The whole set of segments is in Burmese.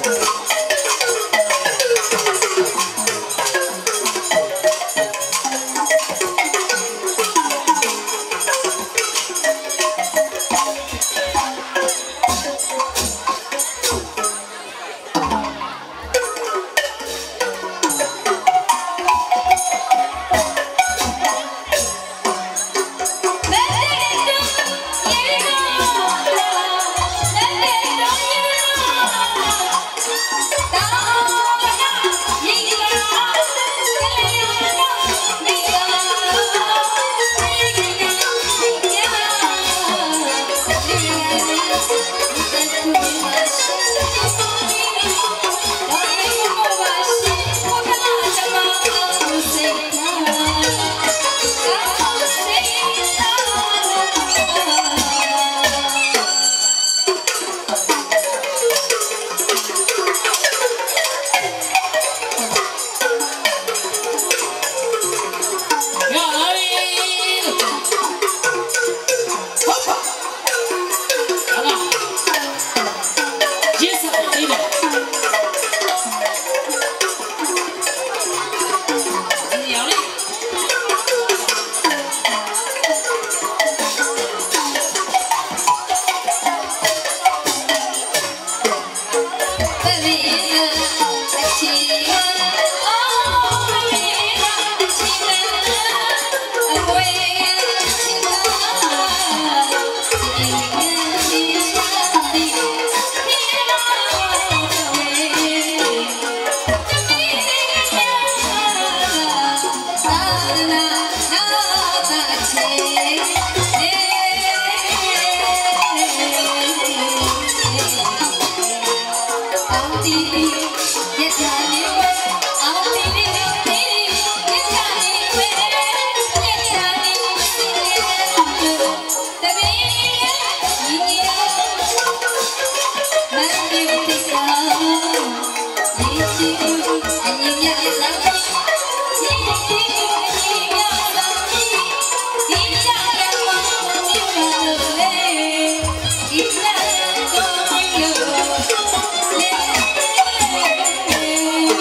Hãy subscribe cho kênh Ghiền Mì Gõ để không bỏ lỡ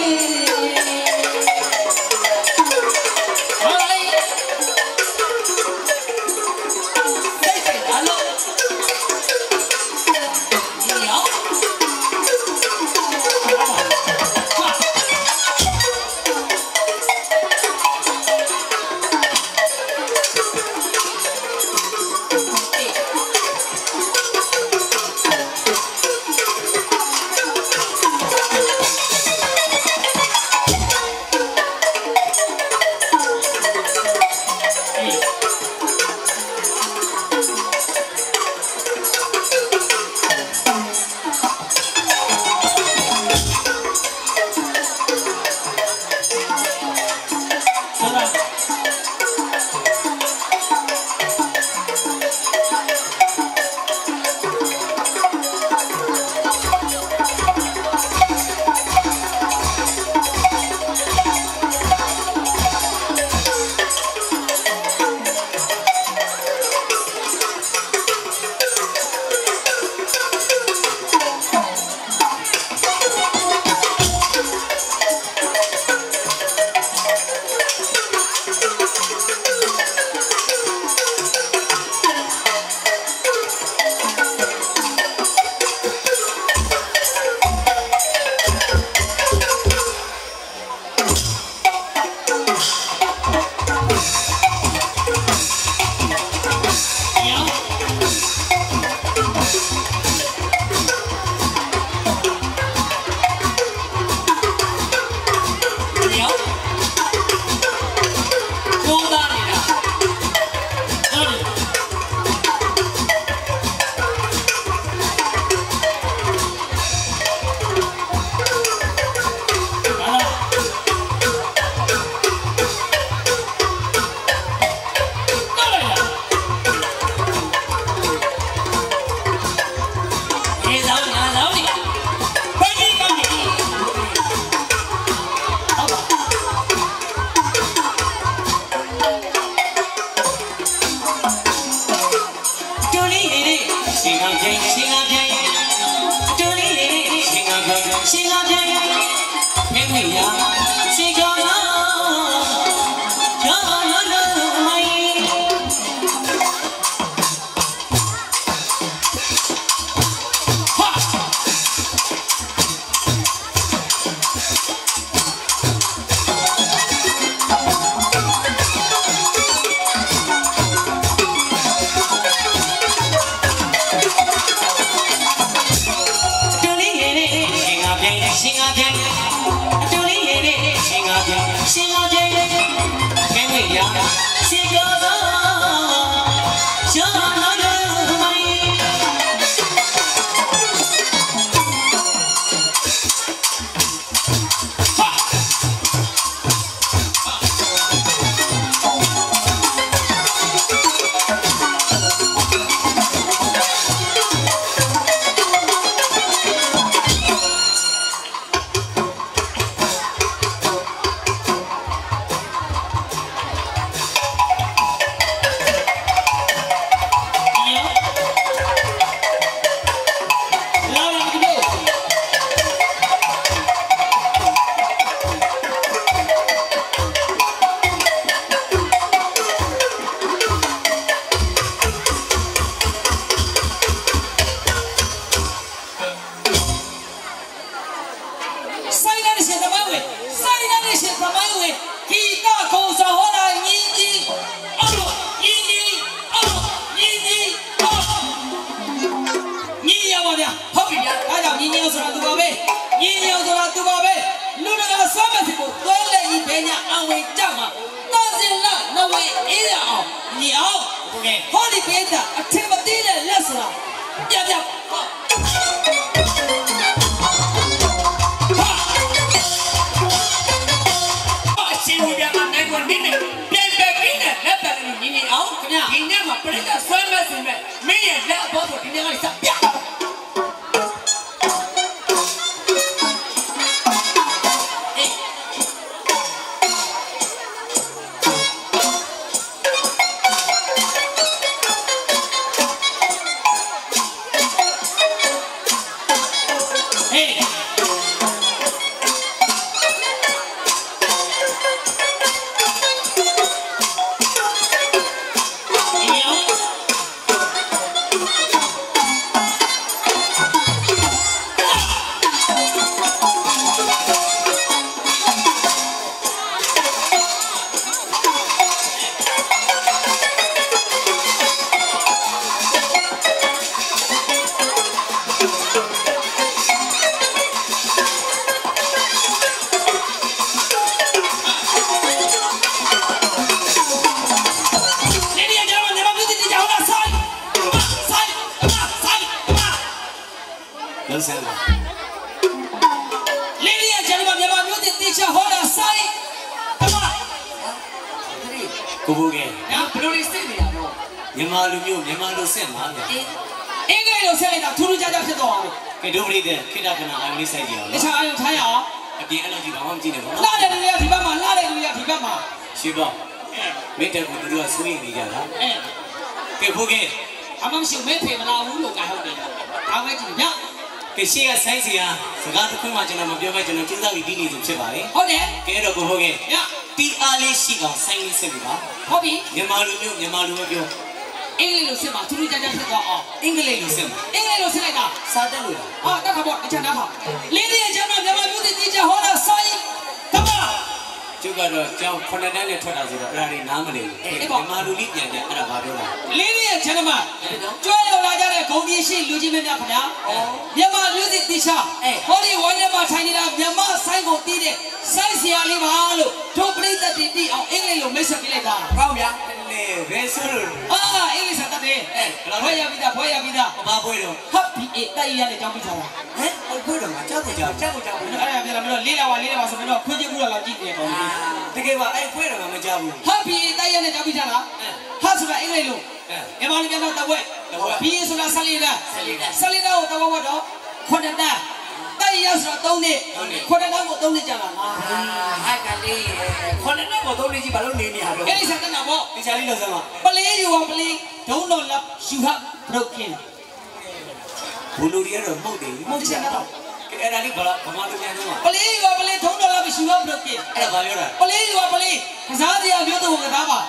အဲ့ဒါလေးဘာမှမပြန်ဘူးပလေးကပလေးထုံးတော်လာမရှိတော့ဘလို့ပြအဲ့ဒါဘာပြောတာပလေးကပလေးကစားစရာမျိုးတော့ကစားပါ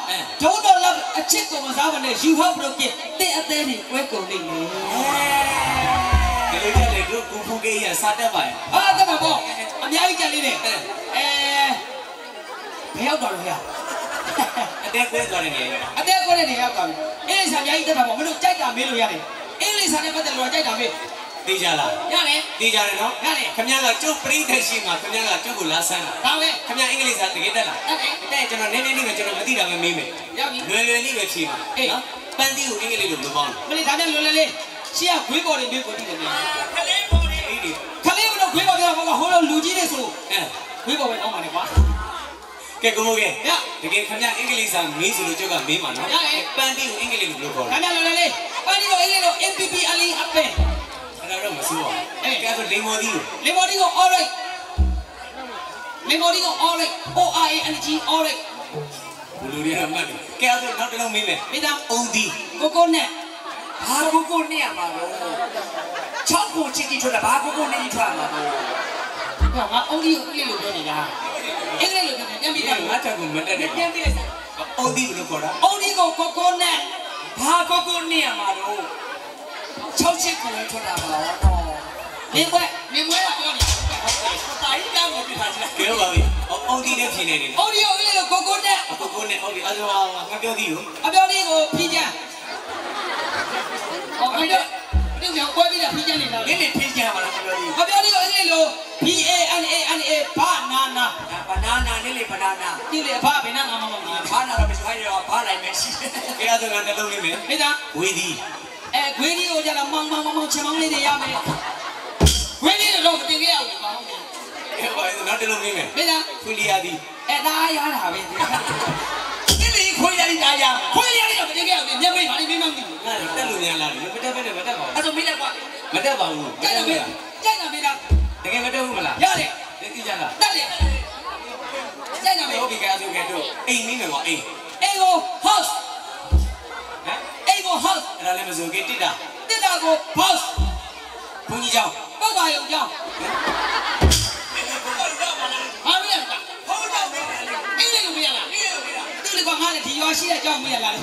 ထုံးတော်လာအချစ်ကိုကစားပါနဲ့ယူဟောက်ဘလို့ပြတဲ့အသေးတွေကွဲကုန်နေလေဒီလိုကြလေတို့ကူဖူကေးရစားတတ်ပါရဲ့ဟာတက်ပါပေါ့အများကြီးကြလေးနဲ့ဘယ်ရောက်တော့လဲအတဲကွဲသွားတယ်နေအတဲကွဲတဲ့နေရောက်သွားပြီအင်းလေးစာအများကြီးတက်ပါပေါ့မလို့ကြိုက်တာမေးလို့ရတယ်အင်းလေးစာနဲ့ပတ်သက်လို့ကြိုက်တာမေးသိကြလားရတယ်သိကြတယ်နော်ရတယ်ခင်ဗျားကကျုပ်ပရိသတ်ရှိမှာခင်ဗျားကကျုပ်ကိုလာဆန်းတာဒါပဲခင်ဗျားအင်္ဂလိပ်စာတကယ်တက်လားတက်ကျွန်တော်နည်းနည်းလေးပဲကျွန်တော်မသိတာပဲမေးမယ်ရောက်ပြီလွယ်လွယ်လေးပဲဖြေပါနော်ပန်းသီးကိုအင်္ဂလိပ်လိုမပေါင်းမလေးဒါနဲ့လွယ်လွယ်လေးရှင်းကခွေးပေါ်တွေမျိုးကိုတည်တယ်မြန်ခလေးပေါ်တွေအေးဒီခလေးကတော့ခွေးပေါ်ပြောဟိုလိုလူကြီးတွေဆိုခွေးပေါ်ပဲတောင်းပါနဲ့ကွာကဲကိုမိုးကဲတကယ်ခင်ဗျားအင်္ဂလိပ်စာမေးဆိုလို့ကျုပ်ကမေးမှာနော်ပန်းသီးကိုအင်္ဂလိပ်လိုပြောခေါ်တာဒါနဲ့လွယ်လွယ်လေးပန်းသီးကိုအင်္ဂလိပ်လို MPP အလီအပင်အဲ့တော့မစိုးပါဘူးကဲဆိုလိမ္မော်ဒီကို alright လိမ္မော်ဒီကို alright ORANG alright ဘလူတွေတော့မှတ်တယ်ကဲဆိုနောက်တစ်လုံးမေးမယ်မိသားအုံဒီကိုကိုနဲ့ဘာကိုကိုနဲ့ရမှာလို့6ကိုချစ်ကြည့်ထွက်တာဘာကိုကိုနဲ့ထွက်မှာလို့ငါအုံဒီကိုအင်္ဂလိပ်လိုပြောနေတာအင်္ဂလိပ်လိုပြောတယ်ပြန်ပြီးတော့ငါတက်ကိုမတက်နဲ့ပြန်ပြီးလိုက်စမ်းအုံဒီဘယ်လိုခေါ်တာအုံဒီကိုကိုကိုနဲ့ဘာကိုကိုနဲ့ရမှာလို့6ချစ်ကိုထွက်တာပါတော့မင်းမွဲကပြောနေတာကြီးကောင်းကိုပြထားချင်ကဲပါပြီအုံဒီနဲ့ဖြေနေတယ်အုံဒီကိုအင်္ဂလိပ်လိုကိုကိုနဲ့အုံဒီအဲ့ဒါငါပြောသည်ကိုအပြောလေးကိုဖြီးချမ်းဟောအဲ့တော့ဒီကောင်ကွဲပြီးတာဖြီးချမ်းနေတာနင်းနေဖြီးချမ်းပါလားမပြောသေးဘူးအပြောလေးကိုအင်္ဂလိပ်လို BANANA ဘာနာနာနင်းလေဘနာနာဒီလေဘာဘယ်နာငါမမမဘာနာတော့မရှိရောဘာလိုက်မရှိကဲအဲ့ဒါကတစ်လုံးလေးမယ်မိသားဝေးသည်ခွေးကြီးကိုကြတော့မောင်ချင်မောင်းလေးတွေရမယ်ခွေးကြီးတော့မတင်ခဲ့ရဘူးကောင်းတယ်နောက်တစ်လုံးမေးမယ်မိသားခွေးလျာသည်ဒါရတာပဲဒီလေခွေးရည်ဒါရခွေးရည်တော့မတင်ခဲ့ရဘူးမျက်မိတ်ပါလိမ့်မင်းမသိဘူးငါတက်လို့များလားမတက်ပဲနဲ့မတက်ပါဘူးအဲ့ဆိုမေးလိုက်ကွာမတက်ပါဘူးကြိုက်တာမေးတာတကယ်မတက်ဘူးမလားရတယ်သိကြလားတက်လေကြိုက်တာမေးဟုတ်ပြီကဲအဲ့ဆိုကဲတို့အိမ်မင်းမယ်ကွာအိမ်ကို house အိမ်ကို house အဲ့ဒါလည်းမစိုးကေတစ်တာကို house ဘုန်းကြီးကျောင်းပောက်ပါရုံကျောင်းဟာမရဘူးဟုတ်တယ်အင်္ဂလိပ်လိုမရလားသူလေကငါလည်းဒီရွာရှိတဲ့ကျောင်းမရလား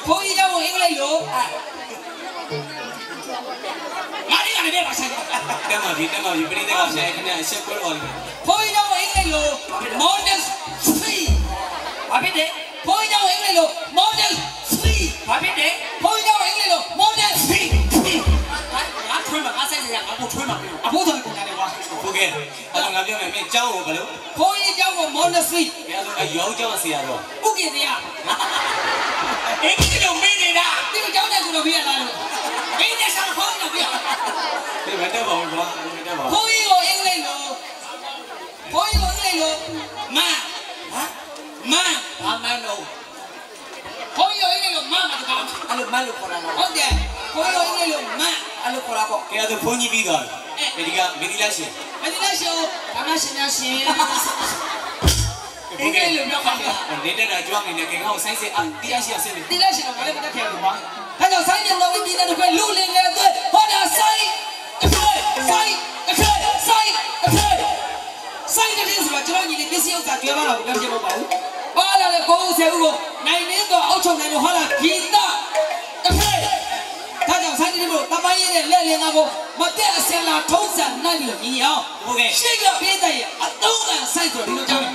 ဘုန်းကြီးကျောင်းကိုအင်္ဂလိပ်လိုငါဒီကနေပြပါဆိုင်တက်မှာပြီပြိတ္တကဆရာခင်ဗျာရှက်ပွဲတော်လေးဘုန်းကြီးကျောင်းကိုအင်္ဂလိပ်လို modern free ဘာဖြစ်တယ်ဘုန်းကြီးကျောင်းကိုအင်္ဂလိပ်လို modern free ဘာဖြစ်တယ်ဘုန်းကြီးကျောင်းကိုအင်္ဂလိပ်လို modern free ငါထွေးမှာငါဆိုင်စရာငါကိုထွေးမှာအဖိုးတော်ကိုနားလေကွာဟုတ်ကဲ့အဲ့တော့ငါပြောမယ်မင်းကျောင်းကိုဘယ်လိုဘုန်းကြီးကျောင်းကို modern free အဲ့ဒါကရောင်းကျောင်းဆရာတော့ဥက္ကဋ္ဌရအင်္ဂလိပ်လိုမင်းနေတာဒီကျောင်းတဲ့ဆိုတော့ပြရလားလို့မင်းနဲ့ဆောင်ဖုန်းတော့ပြဒီမတက်ပါဘူးကွာမတက်ပါဘူးဘုန်းကြီးကိုအင်္ဂလိပ်လိုမန်ဘာမန်းတော့ဘုန်းကြီးကိုအင်္ဂလိပ်လိုမန်မှာတကောင်အဲ့လိုမန်းလို့ခေါ်တာလားဟုတ်တယ်ဘုန်းကြီးကိုအင်္ဂလိပ်လိုမန်အဲ့လိုခေါ်တာပေါ့ကဲအဲ့ဒါဘုန်းကြီးပြီးသွားပြီဒီကမင်းဒီလားရှင်မင်းဒီလားရှင်ဘာမှရှင်များရှင်အင်္ဂလိပ်လိုပြောပါလားနေတဲ့တာကြွားနေတယ်ကဲငါ့ကိုဆိုင်းစစ်တရားရှိရစင်းဒီလားရှင်တော့ဘာလဲမတက်ခဲ့ဘူးကွာဒါကြောင့်ဆိုင်းတဲ့တော်ဝိဒီနဲ့တခွဲလူလင်လေသွဲဟောတာဆိုင်းဆိုင်းတဲ့ဆိုတော့ကျွန်တော်ညီလေးပစ္စည်းဥစ္စာကျွဲပါတော့ပြောပြမပါဘူးပါလာတဲ့ကိုဦးဆယ်ဦးကိုနိုင်နေတော့အောက်ချုပ်နိုင်လို့ဟောတာဂီတတစ်ဖက်ဒါကြောင့်ဆိုင်းတဲ့မျိုးတပိုင်းရတဲ့လက်လင်သားကိုမတက်အစင်လာထုံးစံနိုင်ပြီးညီအောင်ဟုတ်ကဲ့ရှေ့ကပေးတဲ့ရအတုံးကန်ဆိုက်ဆိုဒီလိုကြောင်း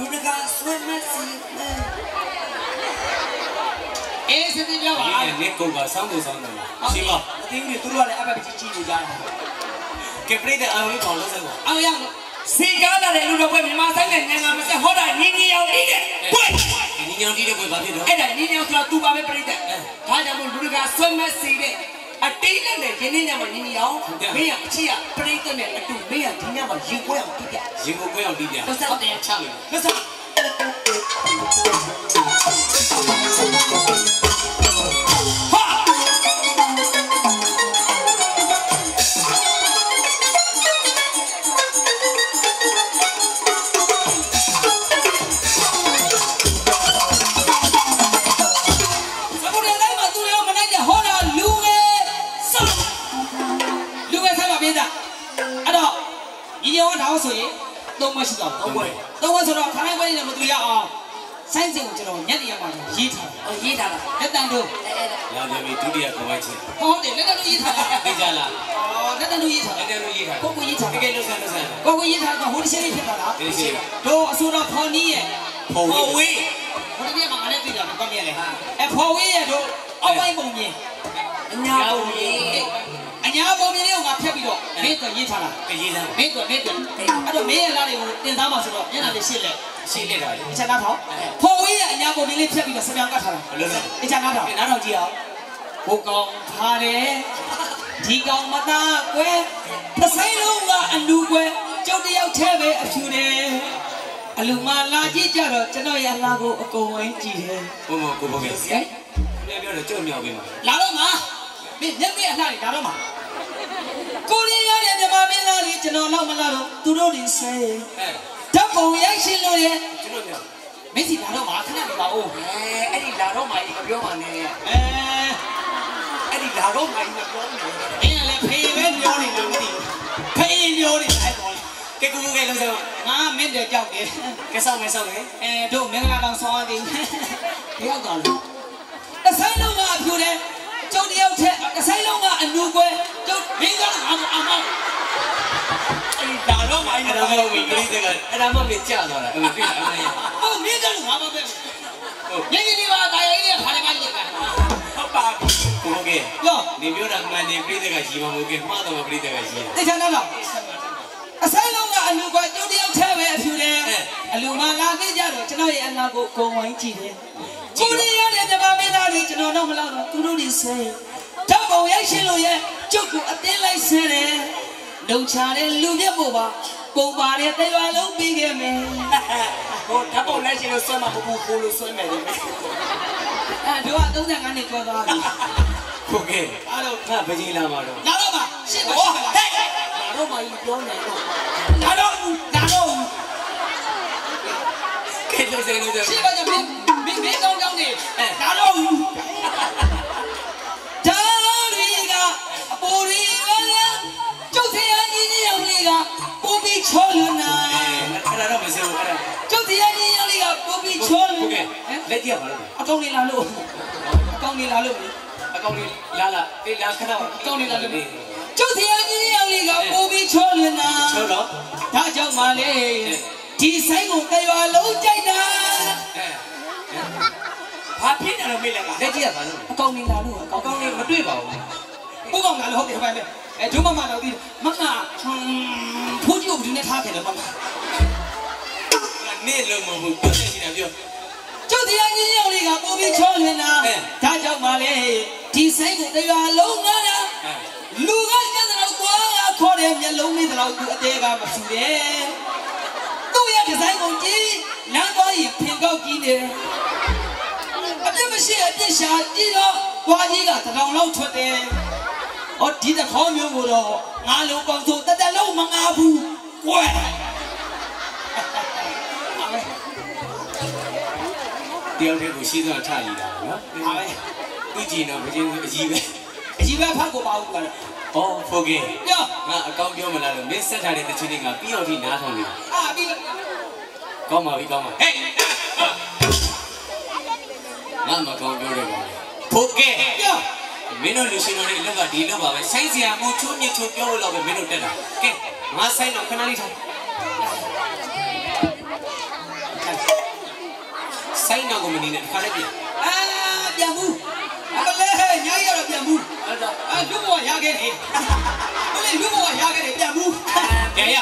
လူတကာဆွဲမစီမဲအေးစတိ ပြပါ နေကုတ်ကစောင်းလို့စောင်းတယ်ရှင်းပါ အသေးကြီးသူတို့ကလည်းအပတ်ကြီးကြီးနေကြတာ ကပြိတဲ့အားလေးပေါ်လို့စမ်းပါ အောင်ရ စီကားလာတဲ့လူတော်ပွဲမြန်မာဆိုင်နဲ့နိုင်ငံမစဟောတာညီညီအောင်ဤတဲ့ပွဲ ညီညောင်တီးတဲ့ပွဲဘာဖြစ်တော့ အဲ့ဒါညီညီအောင်ဆိုတာသူပါပဲပြိတဲ့ဒါကြောင့်မို့လူတွေကဆွဲမစီတဲ့အတိတ်နဲ့ရင်းနှီးညမှာညီညီအောင်မင်းကအချစ်ရပြိတဲ့နဲ့အတူမင်းကဒီညမှာရင်ပွဲအောင်ပြပြ ရင်ကိုပွဲအောင်တီးပြ ဟုတ်တယ်ချလို့လက်စားဆိုရင်3မရှိတော့3ပွဲဆိုတော့ခရိုင်ပွဲနဲ့မတူရအောင်စိုင်းစင်ကိုကျွန်တော်ညက်နေရမှာရေးထားတယ်ရေးထားတာလက်တန်တို့ လာပြန်ပြီဒုတိယကိုပိုက်ချင်း ဟုတ်တယ်လက်တန်တို့ရေးထားတာ သိကြလား လက်တန်တို့ရေးထား လက်တန်တို့ရေးထား ကိုရေးထား တကယ်လို့ဆန်းလို့ဆန်း ကိုရေးထားကဟိုတစ်ချက်လေးဖြစ်သွားတာတို့အစိုးရဖော်နီးရဲ့ ဖော်ဝေး ဟိုတကယ်မှငါလည်းသိတာမကွက်မြဲလေဖော်ဝေးရဲ့တို့အောက်ပိုင်းပုံမြင် အညာပုံကြီး အညာပုံမြင်လေးကိုငါဖြတ်ပြီးတော့မင်းကရေးထားတာ ကရေးသား မင်းကအဲ့တော့မင်းရဲ့လားတွေကိုတင်သားမှာဆိုတော့မျက်နှာလေးရှင်းလက် ရှင်းလိုက်တာလေ အချက်နားထောင်ဖော်ဝေးရဲ့အညာပုံမြင်လေးဖြတ်ပြီးတော့စပြန်ကတ်ထားတာ ဘယ်လိုလဲ အချက်နားထောင်နားထောင်ကြည့်အောင်ဟိုကောင်ထားတယ်ဒီကောင်မသားကွယ်တစ်ဆိုင်လုံးကအလူကွယ်ကျုပ်တယောက်ထဲပဲအဖြူတယ်အလူမလာကြည့်ကြတော့ကျွန်တော်ရလာကိုအကုန်ဝိုင်းကြည့်တယ် ဘုံဘကိုဘုံကစီလည်းပြောတော့ကြုံမြောက်ပြီမှာ လာတော့မှာမင်းမျက်မြအလှတွေလာတော့မှာကိုရီးယားရဲ့မြန်မာမင်းသားတွေကျွန်တော်တော့မလာတော့သူတို့တွေဆဲဓာတ်ပုံရိုက်ရှင်လို့ရဲ့ ကျွန်တော်မြောက် မင်းစီလာတော့မှာခဏနေပါဦး အဲ့ဒီလာတော့မှကြီးမပြောပါနဲ့အဲ့ဒီလာတော့မှကြီးမပြောနဲ့ မင်းကလည်းဖေးပဲပြောနေလို့မသိဘူးဖေးပြောနေအဲ့ပေါ် ကဲကူကဲလို့ဆို ငါမင်းတဲ့ကြောက်တယ် ကဲဆောင်မယ်ဆောင်မယ် တို့မင်္ဂလာတောင်ဆောင်းသေးဘူးရောက်သွားလို့တစ်ဆိုင်လုံးကအဖြူတယ်ကျုပ်တယောက်ထက်တစ်ဆိုင်လုံးကအလူကွယ်ကျုပ်မင်းကလည်းအမေအဲ့ဒီလာတော့မှကြီး အဲ့ဒါမှဝင်ကလေးတွေကအဲ့ဒါမှမကြသွားတာအဲ့ဒါတွေ့လားအဲ့ဒါ ဟုတ်မင်းကလည်းငါမပဲဟုတ်ညနေဒီပါတာရေးရခါရမကြီးက ဟုတ်ပါပြီ ကိုကဲ ရော နေပြောတာမှန်တယ်ပြိတ္တကကြီးမမို့ကဲမှားတော့ပြိတ္တကကြီး သိချင်တော့အဆိုင်လုံးကအလူကွယ်ကျုပ်တယောက်ထက်ပဲအဖြူတယ်အလူမလာခဲ့ကြတော့ကျွန်တော်ရဲ့အနာကိုကုံဝိုင်းကြည့်တယ်ကိုရီးယားနဲ့မြန်မာမင်းသားတွေကျွန်တော်တော့မလောက်တော့သူတို့တွေဆဲဓာတ်ပုံရိုက်ရှင်လို့ရဲ့ကျုပ်ကိုအတင်းလိုက်ဆဲတယ်လုံချတဲ့လူမျက်ပို့ပါပုံပါတဲ့တရွာလုံးပြီးခဲ့မယ် ဟိုဓာတ်ပုံလိုက်ရှင်လို့ဆွဲမှာပူပူလို့ဆွဲမယ်လေ တို့က35နှစ်ကျော်သွားပြီ ကိုကဲအားလုံးခပကြီးလာမှာတော့ လာတော့ပါရှင်းပါရှင်းပါလာတော့မှပြောနေတော့လာတော့ကဲလို့စလို့ဆို ရှင်းပါကြမင်းကောင်းကောင်းနေလာတော့ဒါရီကအပေါ်ရီကကျုပ်တရားကြီးကြီးအောင်လေးကပို့ပြီးချောလွန်နာ အဲ့ဒါတော့မစဘူးအဲ့ဒါ ကျုပ်တရားကြီးအောင်လေးကပို့ပြီးချောလွန် ကိုကဲလက်ကြည့်ပါလို့ အကောင်းလေးလာလို့အကောင်းလေးလာလို့ အကောင့်လေးလာအေးလာခဏပါ အကောင်းလေးလာလို့ကျုပ်တရားကြီးကြီးအောင်လေးကပို့ပြီးချောလွန်နာ ချောတော့ ဒါကြောင့်မလေးဒီဆိုင်ကိုတရွာလုံးကြိုက်တာ ဘာဖြစ်နေလို့မေးလိုက်ပါ လက်ကြည့်ရပါလို့ အကောင်းလေးလာလို့အ အကောင့်လေးမတွေ့ပါဘူး ဘုကောင်လာလို့ဟုတ်တယ်ဟုတ်တယ်ဒုမမတော့ဒီမမဖိုးကြီးကိုဒီနေ့ထားခဲ့တယ်မမ နေလို့မဟုတ်ဘူးပြောနေနေတာပြော ကျုပ်တရားကြီးရောက်လေးကပို့ပြီးချောလွင်တာဒါကြောင့်မလေးဒီဆိုင်ကိုတရွာလုံးငါတာလူကကျတဲ့တော့ကွာခေါ်တယ်မျက်လုံးလေးတော့သူအသေးကမဆူတယ်သူ့ရဲ့ဒီဇိုင်းကိုကြည့်လမ်းသွားရင်ဖင်ကောက်ကြီးတယ်အပြစ်မရှိအပြစ်ရှာကြည့်တော့ကွာကြီးကတကောင်လောက်ထွက်တယ်ဟောဒီတခေါ်မျိုးကိုတော့ငါလုံးကောင်ဆိုတက်လုံးမငါဘူးကွယ်တယောက်တည်းကိုရှင်းသွားထရည်တာနော်ဟာပဲသူကြည့်တော့မကြည့်ဘူးအကြီးပဲ အကြီးပဲဖတ်ကိုပါဘူးကွာ ဩဖိုကေ ည ငါအကောင့်ပြောမလားလို့မင်းဆက်ထားတဲ့တချင်တွေကပြီးတော့ထိနားထောင်နေ အာပြီး ကောင်းပါပြီကောင်းပါဟေးငါမကောင်းပြောတယ်ကောင်ဖိုကေ ည မင်းတို့လူရှင်တို့ရဲ့အလုပ်ကဒီလုပ်ပါပဲဆိုင်းစရာမို့ချိုးမြချိုးပြောလို့တော့ပဲမင်းတို့တက်တာကဲငါဆိုင်တော့ခဏလေးထားဆိုင်တော့ကိုမနေနဲ့ခါလေးပြန် ပြန်ဘူး ညာကြီးကတော့ပြန်ဘူးလူဘဝရခဲ့တယ်ဘယ်လူဘဝရခဲ့တယ်ပြန်ဘူးကြရ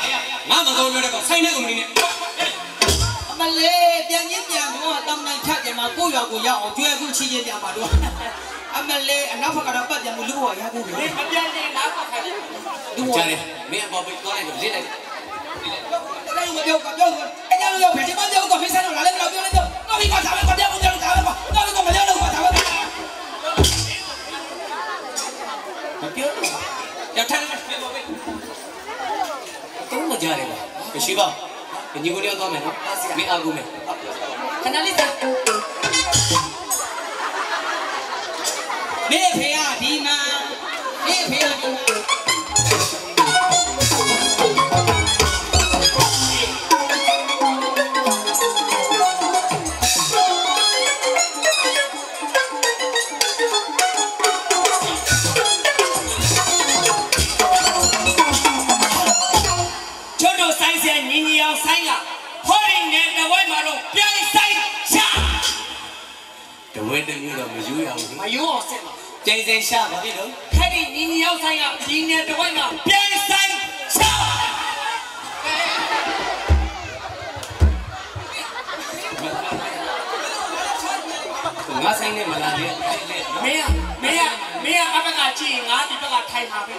ငါမတော်ပြောတဲ့ကောင်ဆိုင်တဲ့ကောင်မင်းနဲ့အမလေးပြန်ကြီးပြန်တော့တောင်းနိုင်ဖြတ်တယ်မှာကိုယ့်ရောက်ကိုရောက်အောင်ကျွဲခုချီးချင်းပြန်ပါတော့အမလေးအနောက်ဘက်ကတော့ပတ်ပြန်မှုလူဘဝရခဲ့ပြီမပြန်နေလားပတ်ခိုင်းလူဘဝရတယ်မင်းအပေါ်ပြီးသွားလိုက်တော့လစ်လိုက်တယ်မပြောအညာလို့ရောက်ပဲဒီမပြောတော့မင်းဆိုင်တော့လာလဲတော့ပြောလိုက်တော့တော့ဒီကစားပဲကပြောင်းပြောင်းစားပဲတော့ဒီကမပြောတော့စားပဲမပြောတော့ရထားတယ်ပြောပါပဲတော့မကြရတယ်ပါရှိပါညီကိုရောက်သွားမယ်နော်မင်းအားကိုမယ်ခဏလေးစားမေဖေရဒီမှာမေဖေရဒီမှာဆိုင်ကဟောရင်နဲ့တဝဲမှာတော့ပြန်ဆိုင်ရှာတဝဲတမျိုးတော့မယူရဘူးမယူအောင်စစ်မှာကျင်းစင်ရှာပါပြီလို့ခက်ဒီညီညီရောက်ဆိုင်ကဒီနဲ့တဝဲမှာပြန်ဆိုင်ရှာငါဆိုင်နဲ့မလာနဲ့မင်းအဘကကြည့်ငါဒီဘက်ကထိုင်ပါပဲ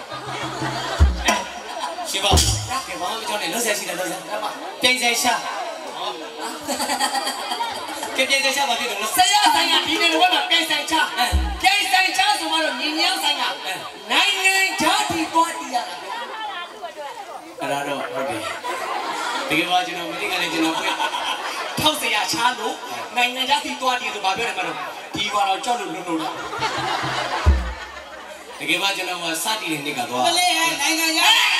ရှိပါကဲဘာမှမကြောက်နဲ့လွတ်ဆက်ရှိတယ်လွတ်ဆက်ပြိုင်ဆိုင်ရှာကဲပြိုင်ဆိုင်ရှာပါပြီလို့ဆရာဆိုင်ကဒီနေ့တော့ပြိုင်ဆိုင်ချပြိုင်ဆိုင်ချဆိုမှတော့ညီညီအောင်ဆိုင်ကနိုင်ငံခြားတီသွားတီးရတာအဲ့ဒါတော့ဟုတ်တယ်ဒီကဘာကျွန်တော်မသိကလည်းကျွန်တော်ပြထောက်เสียချားလို့နိုင်ငံခြားတီသွားတီးဆိုဘာပြောတယ်မလို့ဒီကတော့ကြောက်လို့လုံးလားတကယ်ပါကျွန်တော်ကစတီးတဲ့နေ့ကသွားမလေးနိုင်ငံခြား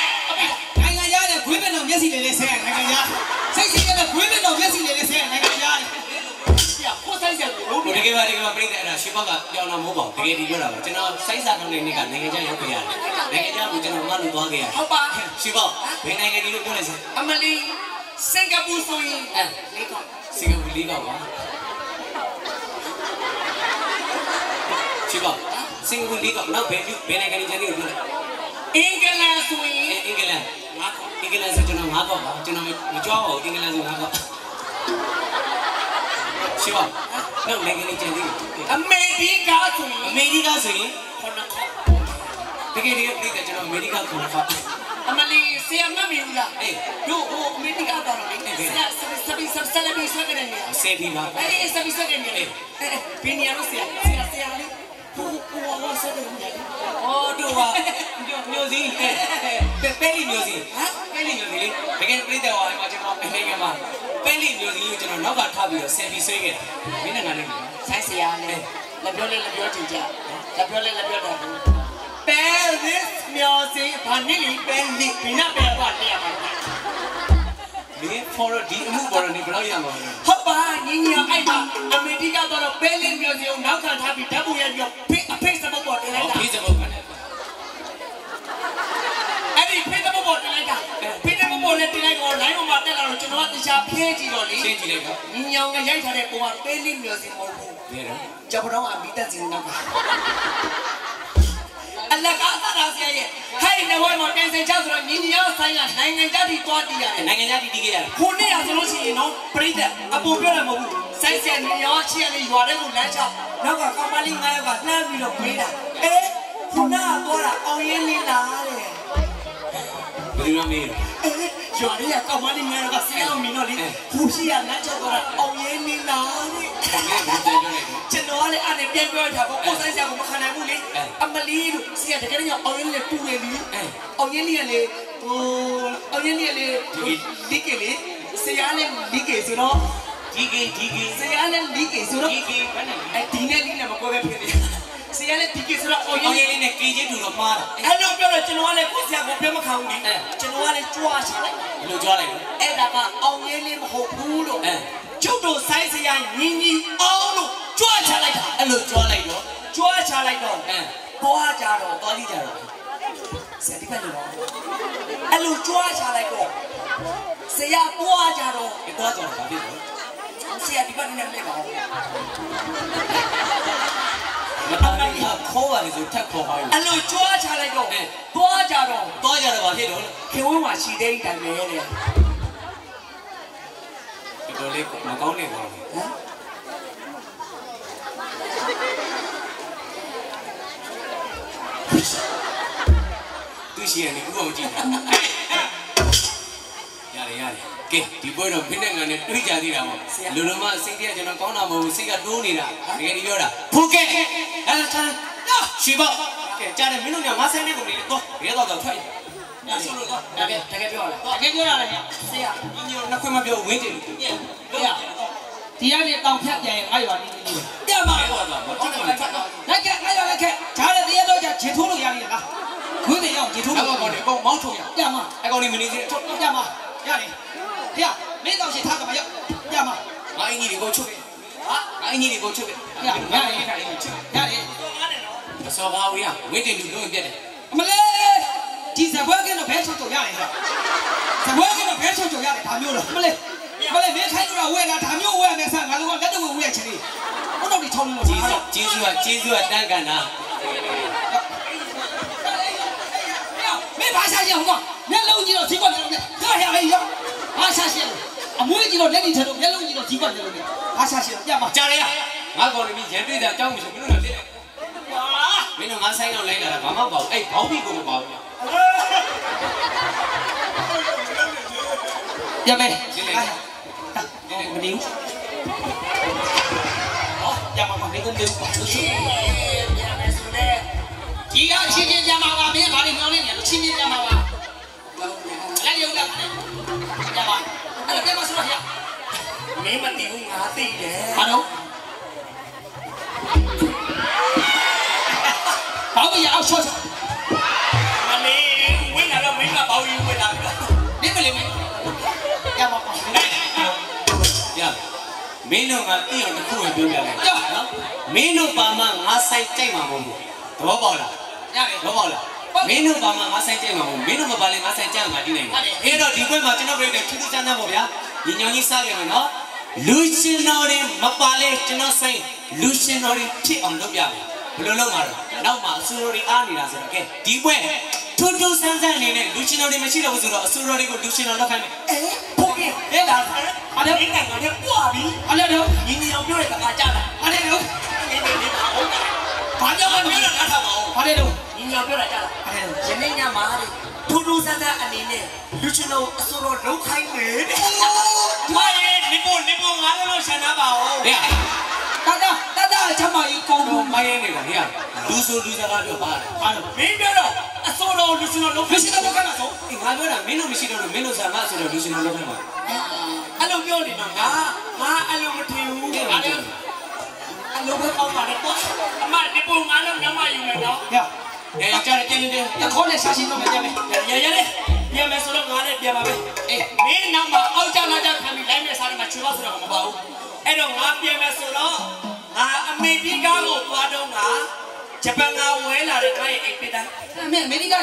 နဲ့ခွေးမတော်မျက်စိလေးလေးဆဲနိုင်ငံခြားစိတ်ရှိတဲ့ခွေးမတော်မျက်စိလေးလေးဆဲနိုင်ငံခြားဆရာကိုဆိုင်ဆက်လို့တကယ်ပါပြိတ္တာအဲ့ဒါရှင်းဘကပြောင်းလာမဟုတ်ပါဘူးတကယ်ဒီပြောတာပါကျွန်တော်စိုက်စာကောင်းတဲ့နေ့ကနိုင်ငံခြားရောက်ခဲ့ရတယ်နိုင်ငံခြားကိုကျွန်တော်မလို့သွားခဲ့ရတယ်ဟုတ်ပါရှင်းဘဘယ်နိုင်ငံဒီလိုပြောလဲဆရာအမလီစင်ကာပူဆိုရင်လေးကောစင်ကာပူလေးကောပါရှင်းဘစင်ကာပူလေးကောနောက်ဘယ်နိုင်ငံဒီကျန်နေလို့ပြောလဲအင်္ဂလန်ဆိုရင်အင်္ဂလန်အင်္ဂလန်ဆိုကျွန်တော်9ကောပါကျွန်တော်မကြွားပါဘူးအင်္ဂလန်ဆို9ကောရှိပါနောက်နိုင်ငံကြီးကျန်သေးတယ်အမေရိကဆိုရင်9ကောတကယ်တကယ်ပြိတ္တာကျွန်တော်အမေရိက9ကောအမလီဆရာမမီဘူးလားအေးတို့ဟိုအမေရိကတော့လေဆရာစပီဆွဲကြတယ်ဆေးပြီးပါအေးစပီဆွဲကြတယ်ဘင်းရလို့ဆရာလေးဟိုဆက်တယ်အော်တို့ကမျိုးစီပဲလီမျိုးစီပဲလီမျိုးစီလေတကယ်ပြိတ္တာဟိုမှာကျွန်တော်အနေကမှာပဲလီမျိုးစီကိုကျွန်တော်နောက်ကထားပြီးတော့ဆယ်ပြီးဆွဲခဲ့တယ်မင်းနဲ့ငါနဲ့ဆိုင်ဆရာလေးလက်ပြောကြည့်ကြလက်ပြောတော့ပဲလီမျိုးစီဘာနည်းလီပဲလီဘိနာပဲပါနေရပါလေဖော်ဒီအမှုပေါ်တော့နေဘယ်လောက်ရမှာလဲဟုတ်ပါညီညီအဲ့မှာအမေရိကတော့ပဲလီမျိုးစီကိုနောက်ခံထားပြီးဓာတ်ပုံရပြီးတော့အဖေစပုတ်ပေါ်တင်လိုက်တာဖေးစပုတ်ကလည်းအဲ့ဒီဖေးစပုတ်ပေါ်တင်လိုက်တာဖေးစပုတ်ပေါ်လည်းတင်လိုက်တော့ line ပေါ်မှာတက်လာတော့ကျွန်တော်ကတခြားဖြဲကြည့်တော့လေရှင်းကြည့်လိုက်တော့ညီညောင်ကရိုက်ထားတဲ့ပုံကပဲလီမျိုးစီမဟုတ်ဘူးလေတော့ကျွန်တော်ကအမိတက်စီနောက်ကအလကားသာဆရာရဲ့ဟဲ့နေဝဲမှာတင်စင်ချဆိုတော့ညီညီအောင်ဆိုင်ကနိုင်ငံခြားတီသွားတီးရတယ်နိုင်ငံခြားတီးခဲ့ရတယ်ခုနေ့ရဆိုလို့ရှိရင်နော်ပြိတ္တအပေါ်ပြောတယ်မဟုတ်ဘူးစိုက်ဆရာညီညီအောင်ချီရလေးရွာတဲ့ကိုလမ်းချနောက်ကကောင်မလေး9ယောက်ကလှမ်းပြီးတော့မေးတာခုနကသွားတာအောင်ရင်းလေးလားတဲ့ဘယ်လိုမေးရွာလေးကကောင်မလေး9ယောက်ကဆရာအောင်မင်းတော့လေခုရှိရလမ်းချသွားတာအောင်ရင်းလေးလားတဲ့ကျွန်တော်ကလည်းအဲ့နဲ့ပြန်ပြောထားဖို့ကိုဆိုင်ဆရာကမခံနိုင်ဘူးလေအမလီလို့ဆရာတကယ်တော့အောင်ရင်းလေးတူနေပြီအောင်ရင်းလေးကလေဟိုအောင်ရင်းလေးကလေဒီကလေဆရာလည်းဒီကဆိုတော့ဒီကဆရာလည်းဒီကဆိုတော့ဒီကဘာလဲဒီနဲ့ဒီနဲ့မကွဲပဲဖြစ်နေဆရာလည်းဒီကဆိုတော့အောင်ရင်းလေးနဲ့ကေးချင်းတူတော့မှားတာအဲ့လိုပြောတော့ကျွန်တော်ကလည်းကိုဆရာကိုပြောမခံဘူးလေကျွန်တော်ကလည်းကြွားချလိုက်ဘယ်လိုကြွားလိုက်လဲအဲ့ဒါကအောင်ရင်းလေးမဟုတ်ဘူးလို့ကျုပ်တို့ဆိုင်းဆရာညီညီအောင်လို့ကြွားချလိုက်တာအဲ့လိုကြွားလိုက်တော့သွားကြတော့သွားကြတော့ဆရာဒီဘက်လို့အဲ့လိုကြွားချလိုက်တော့ဆရာပွားကြတော့သွားကြတော့ဘာဖြစ်လဲဆရာဒီဘက်နဲ့လဲပါဦး တားလေးကခေါ်ပါလေဆိုထက်ခေါ်ပါလို့ အဲ့လိုကြွားချလိုက်တော့သွားကြတော့ သွားကြတော့ဗာဖြစ်တော့ ခင်ဝန်းမှာရှိတဲ့တိုင်ပဲတဲ့ တော်လေးမကောင်းနေပါဘူး ဟမ် သူရှိရင်ဒီဥပအောင်ကြည့်ရတယ်ကဲဒီပွဲတော့ဖိနေငါနဲ့တွေ့ကြသေးတာပေါ့လူလူမစိတ်တည်းကျွန်တော်ကောင်းတာမဟုတ်ဘူးစိတ်ကတိုးနေတာတကယ်ဒီပြောတာဖိုးကဲအဲ့ဒါချမ်းရှိပါကဲကြားတယ်မင်းတို့ကငါဆိုင်နေကုန်နေတော့ရဲတော့ထွက်ရဆိုလို့တော့တကယ်ပြောရလား တကယ်ပြောရတယ်ဆရာ ညီညွတ်နှစ်ခွင့်မပြောဝင်းတယ် ဆရာဒီကနေတောင်ဖြတ်ပြန်ရင်ငါရွာနေနေပြမ အဲ့တော့တော့ဘာလို့လဲဖတ်တော့ လိုက်ကငါရွာလက်ခက်ဈားတဲ့တရားတော့ဂျင်ထိုးလို့ရနေလားခွေးတွေရောက်ဂျင်ထိုး အဲ့ လို့ ကောင်တွေအကုန်မောင်းထုတ်ရ ပြမ အဲ့ကောင်တွေမနေသေးထုတ် ပြမရတယ်ဖေမင်းတော့ရှင်ထားကမရောက်ပြမ ငါအင်းကြီးတွေကိုချုပ်ဟာအင်းကြီးတွေကိုချုပ် ရရတယ်ရတယ် အစောပါဝေးရဝင်းတယ်လူလုံးပြတ်တယ် အမလေးဒီဇပွဲကတော့ဘဲချုပ်ချုပ်ရတယ်ဇပွဲကတော့ဘဲချုပ်ချုပ်ရတယ်ဒါမျိုးလားအမလေးမင်းခိုင်းလို့ဝဲတာဒါမျိုးဝဲမယ်ဆန်ငါတို့ကလက်တော့ဝဲချင်တယ်ဘုတော့ဒီချောင်းလို့ ကျေးဇူးကတန်းကန်တာ မင်းဘာရှာရှင်းဟောမျက်လုံးကြီးတော့ဈေးကွက်တယ်လို့ပြောရဟဲ့ရောဘာရှာရှင်းအမွေးကြီးတော့လက်နေတယ်လို့မျက်လုံးကြီးတော့ဈေးကွက်တယ်လို့ဘာရှာရှင်းပြပါ ကြားရငါကောင်တွေရန်တွေ့တာအကြောင်းမရှိဘူးလို့လည်းမင်းတို့ငါဆိုင်တော့လိုက်လာတာဘာမှမပေါ့အဲ့ဘောင်းပြီးကိုမပေါ့ဘူး ရမယ်မနေဘူးရမှာမင်းတို့ပြန်မယ်ဆိုတဲ့ဒီကချင်းချင်းပြန်မှာပါမင်းဘာလို့မျောနေလဲချင်းချင်းပြန်မှာပါလက်ရုပ်ကရပါအဲ့ဒါပြန်မဆိုတော့ရ မင်းမတည်ဘူးငါသိတယ် ဘာလို့ဘာမရအောင်ဆော့ဆော့ မလေးဝင်းလာတော့မင်းကပေါယူဝင်လာပြီ နေမလေးမင်းရပါပါ ရမင်းတို့ကသိအောင်တစ်ခုပဲပြောပြလိုက်နော်မင်းတို့ပါမှငါဆိုင်ကြိုက်မှာမဟုတ်ဘူးသဘောပေါက်လား ရတယ် သဘောပေါက်လားမင်းတို့ပါမှငါဆိုင်ကြိုက်မှာမဟုတ်မင်းတို့မပါလဲငါဆိုင်ကြိုက်မှာတည်နိုင်တယ်အဲ့တော့ဒီဘက်မှာကျွန်တော်ပြတဲ့ထူးထူးခြားခြားပေါ့ဗျာညီညွတ်ကြီးစားကြမယ်နော်လူရှင်တော်တွေမပါလဲကျွန်တော်ဆိုင်လူရှင်တော်တွေဖြစ်အောင်လုပ်ပြမယ်ဘယ်လိုလုပ်မှာလဲနောက်မှာအဆူတော်တွေအားနေတာဆိုတော့ကဲဒီပွဲထူးထူးဆန်းဆန်းအနေနဲ့လူရှင်တော်တွေမရှိတော့ဘူးဆိုတော့အဆူတော်တွေကိုလူရှင်တော်လုပ်ခိုင်းမယ် ဖို့ကဲအဲ့ဒါအဲ့ဒါငါနဲ့ပွားပြီ အဲ့ဒါတော့ ညီညီအောင်ပြောတဲ့ကကြတာ အဲ့ဒါတော့ နေပါဟုတ်တယ်ဘာကြောင့်မပြောတာထားပါဦး အဲ့ဒါတော့ ညီညီအောင်ပြောတာကြတာ အဲ့ဒါတော့ ယနေ့ညမှာထူးထူးဆန်းဆန်းအနေနဲ့လူချင်းတို့အစိုးရလုံးခိုင်းမယ်တဲ့။မာရဲ့နေပေါ်ငါလည်းရှင်းနာပါဦး။ ဟဲ့ တာချမ်းမကြီးကောင်း တော့ တော့ မရဲနေတာဟဲ့လူဆိုလူစကားပြောပါလား အဲ့ဒါ မင်းပြောတော့အစိုးရလူချင်းတို့လုံး မရှိတော့ကနဆို အေးငါပြောတာမင်းတို့မရှိတော့လို့မင်းတို့ဆာမဆိုတော့လူရှင်တော်လုပ်ခိုင်းပါ အဲ့လိုပြောနေတော့ငါအဲ့လိုမထင်ဘူး။အဲ့လိုပဲပေါက်ပါတော့အမဒီပေါ်ငါလည်းညမယူမယ်နော် ရ ကြားတယ်တင်း တခေါ်နဲ့ရှာရှင်းတော့မကြမယ် ။ရလေပြန်မယ်ဆိုတော့ငါလည်းပြန်ပါပဲ။အေးမင်းနောက်မှာအောက်ကြနာကြခံပြီးလိုက်မယ်စားတယ်မှာချွေးပါဆိုတော့မပါဘူး။အဲ့တော့ငါပြန်မယ်ဆိုတော့ငါအမေကြီးကားကိုသွားတော့ငါဂျပန်ကဝဲလာတဲ့ငါရဲ့အိမ်ပိတိုင်း အမေရိကဘာ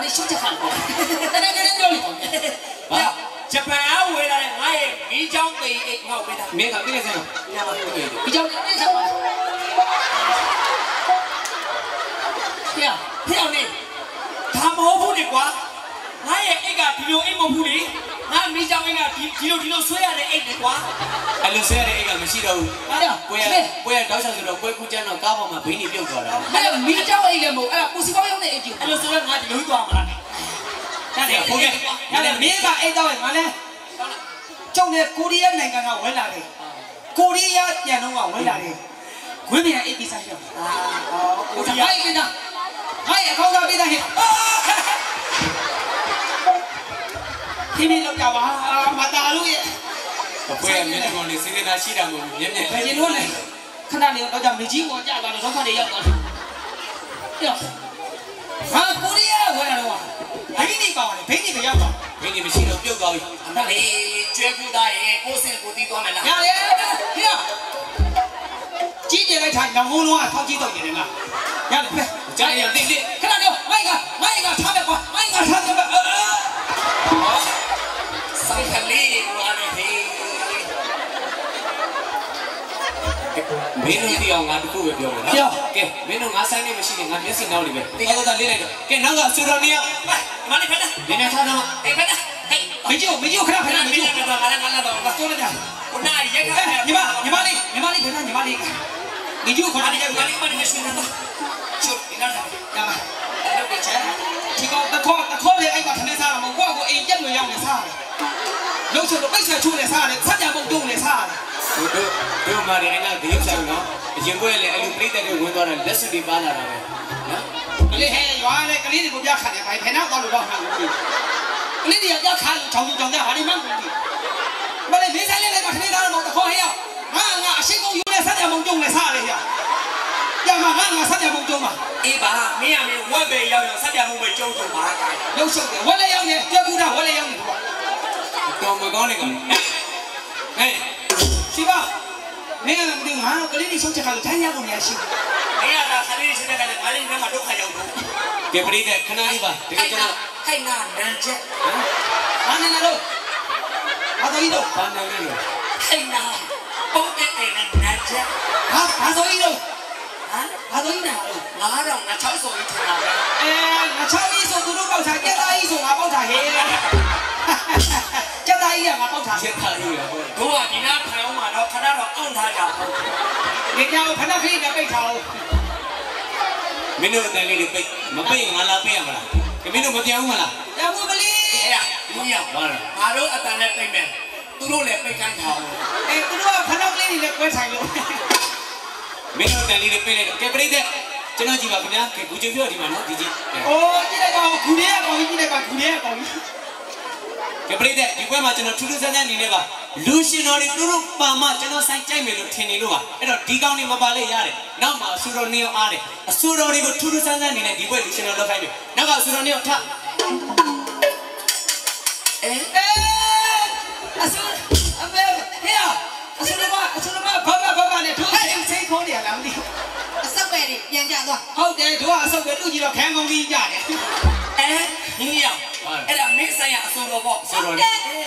လို့ရှော့ချက်ခါလဲတကယ်ပြောလိမ့်မယ် ဂျပန်ကဝဲလာတဲ့ငါရဲ့မိချောင်းပေအိမ်ငေါ့ပိတိုင်း မင်းကပြည့်စံတော့ ညမှာတွေ့တယ် ဒီကြောင့်နေချက်ပါဖဖေျောက်နေဒါမဟုတ်ဘူးလေကွာငါရဲ့အိတ်ကဒီလိုအိတ်မဟုတ်ဘူးလေငါမိချောင်းအိတ်ကဒီလိုဆွဲရတဲ့အိတ်လေကွာ အဲ့လိုဆဲရတဲ့အိမ်ကမရှိတော့ဘူး အဲ့ဒါ ပွဲတောက်ချောက်ဆိုတော့ပွဲကူကျန်းတော့ကားပေါ်မှာဘိန်းကြီးပြုတ်သွားတာ အဲ့ဒါမီးကြောက်အိတ်လည်းမဟုတ်အဲ့ဒါပူစီပေါင်းရောက်တဲ့အိတ်ကြီး အဲ့လိုဆိုတော့ငါဒီလိုသွားမှာလား ရတယ်ဟုတ်ကဲ့ရတယ်မင်းကအိတ်တော့ငါလဲကျုံတဲ့ကိုရီးယားနိုင်ငံကဝဲလာတယ်ကိုရီးယားပြန်တော့ကဝဲလာတယ်ခွေးပြန်အိတ်ပြီးစားရအောင်ကိုရီးယားအိတ်တာဟိုင်အကောင်းသားပြီးသားဟဲ့ဒီနေ့လောက်ကြပါမတားလို့ရဲ့ ပွဲကမင်းတို့ကနေစေတနာရှိတာမဟုတ်ဘူးမြဲမြဲ ဘယ်ကျင်လို့လဲခဏနေတော့ကြမကြီးပေါ်ကြသွားတော့ဒုက္ခတွေရောက်သွားတယ်ပြောဟာကိုရီးယားဝဲလာတော့ဘိန်းနေပါလေဘိန်းနေမရောက်တော့ ဘိန်းကြီးမရှိတော့ပြုတ်သွားပြီ အမလေးကျွဲကူသားရဲ့ကိုစင်ကိုတီးသွားမယ်လား ရရဲဟေ့ကြီးကြလိုက်ထားညောင်ကုန်းလုံးကထောက်ကြည့်တော့နေတယ်လားရတယ်ပဲ ကြားရတိတ်တိတ် ခဏနေမိုက်ကထားမယ်ကွာမိုက်ကထားတယ်ပဲ ဆိုင်ကလေးကိုအားနေပြီ မင်းတို့ဒီအောင်ငါတခုပဲပြောမယ်နော် ပြော ကဲမင်းတို့ငါဆိုင်နေမရှိနဲ့ငါမျက်စိနောက်နေပဲတော်တော်လေးလိုက်တော့ကဲနောက်ကဆူတော်နေရမလေးဖက်တာဒီနေ့ထားတော့အေးဖက်တာဟေးမကြီးခဏဖက်တာမကြီးကတော့ငါလည်းတော့ဘာတော်လဲခုနရက်ခါညီမလေးဖက်တာညီမလေးမကြီးခဏလေးမလေးမရှိနေတော့ချုပ်ဒီနောက်ထားရမှာအဲ့တော့ချက်ဒီကောင်တခေါ်လေအဲ့မှာထမင်းစားတော့မဟုတ်ကိုအိမ်ကျက်လို့ရောက်နေစားတယ်လုံးချုံတော့ပိတ်ဆက်ချိုးနေစားတယ်ဆက်ကြပုံတုံးနေစားတယ်တို့မာရီကဒီရုပ်ဆောင်နော်အရင်ကလည်းအဲ့လိုပြိတ္တတွေဝင်သွားတယ်လက်စွပ်တွေပါလာတာပဲနော်ကလေးဟဲ့ရွာလေကလေးတွေကိုပြခတ်နေပါဖယ်နောက်တော့လို့တော့မှန်လို့ကလေးတွေကပြခတ်လို့ချောင်းကြဘာလို့မှန်းမသိမလေးလေးဆိုင်လေးလည်းမခနေသားတော့တခေါ်ဟဲ့ငါအရှိကုန်ယူနေဆက်ကြပုံတုံးနေစားတယ်ဟဲ့ရမှာငါဆက်ကြပုံတုံးပါအေးပါမင်းဝက်ပဲရောက်ဆက်ကြပုံပဲကျုံတုံးပါလှုပ်ရှုပ်တယ်ဝက်လည်းရောက်နေကြက်ကူတာဝက်လည်းရောက်နေတော့မကောင်းနေကောင်ဟဲ့ရှိပါမင်းကလည်းမသိငါတော့ကလေးတွေရှုပ်ချက်ကလည်းထိုင်ရဖို့များရှိတယ်မင်းကကလေးတွေရှုပ်ချက်ကလည်းငါလေးတွေမှာဒုက္ခရောက်တော့ကဲပရိသတ်ခဏလေးပါတကယ်ကျွန်တော်ဟဲ့နာနန်းချက်ဘာနေလို့ဘာတော်ကြီးတော့ဘာနေလဲလို့ဟဲ့နာပုံတဲ့တဲ့နန်းချက်ဘာတော်ကြီးတော့ဘာတော်ကြီးနာလို့ငါတော့ငါ6ဆိုကြီးထင်တာပဲငါ6ကြီးဆိုသူတို့ပေါက်ထားကြက်သားကြီးဆိုငါပေါက်ထားဟဲ့ကျက်သားကြီးကငါပေါက်ထားကျက်သားကြီးကတို့ကဒီနာထိုင်အောင်မှာတော့ခဏတော့အောင့်ထားကြဒီကြောင်ခဏခလေးနဲ့ပိတ်ထားအောင်မင်းတို့အတန်လေးတွေပိတ်မပိတ်ငါလာပိတ်ရမလားမင်းတို့မပြောင်းဘူးမလားပြောင်းဘူးကလေးအဲ့ဒါဘူးရပါလားငါတို့အတန်နဲ့ပိတ်မယ်သူတို့လည်းပိတ်ခိုင်းထားအောင်သူတို့ကခဏကလေးတွေလည်းကွဲထိုင်လို့မင်းတို့အတန်လေးတွေပိတ်လိုက်တော့ကဲပြိတ္တကျွန်တော်ကြည့်ပါခင်ဗျာကဲကူချင်ပြောဒီမှာနော်ဒီကြည့်အိုးကြည့်လိုက်ပါဦးဂူလေးကကောင်းကြီးကြည့်လိုက်ပါဂူလေးကကောင်းကြီးကဲပြိတ္တဒီပွဲမှာကျွန်တော်ထူးထူးဆန်းဆန်းနေနေပါလူရှင်တော်တွေသူတို့ပါမကျွန်တော်ဆိုင်ကြိုက်မယ်လို့ထင်နေလို့ပါအဲ့တော့ဒီကောင်းနေမပါလဲရတယ်နောက်မှာအဆူတော်နေအောင်အားတယ်အဆူတော်တွေကိုထူးထူးဆန်းဆန်းနေနေဒီပွဲလူရှင်တော်လောက်ခိုင်းပြီနောက်ကအဆူတော်နေအောင်ထအဆူအမေဟဲ့အဆူတော်ဘာနဲ့ထိုးစိတ်ခေါ်နေရလားမသိဘူးအဆုပ်ပဲပြန်ကြသွားဟုတ်တယ်တို့ကအဆုပ်ပဲသူ့ကြီးတော့ခံကုန်ကြီးကြတယ်ညီရအဲ့ဒါမင်းဆိုင်ရအစိုးရပေါ့ဆိုတော့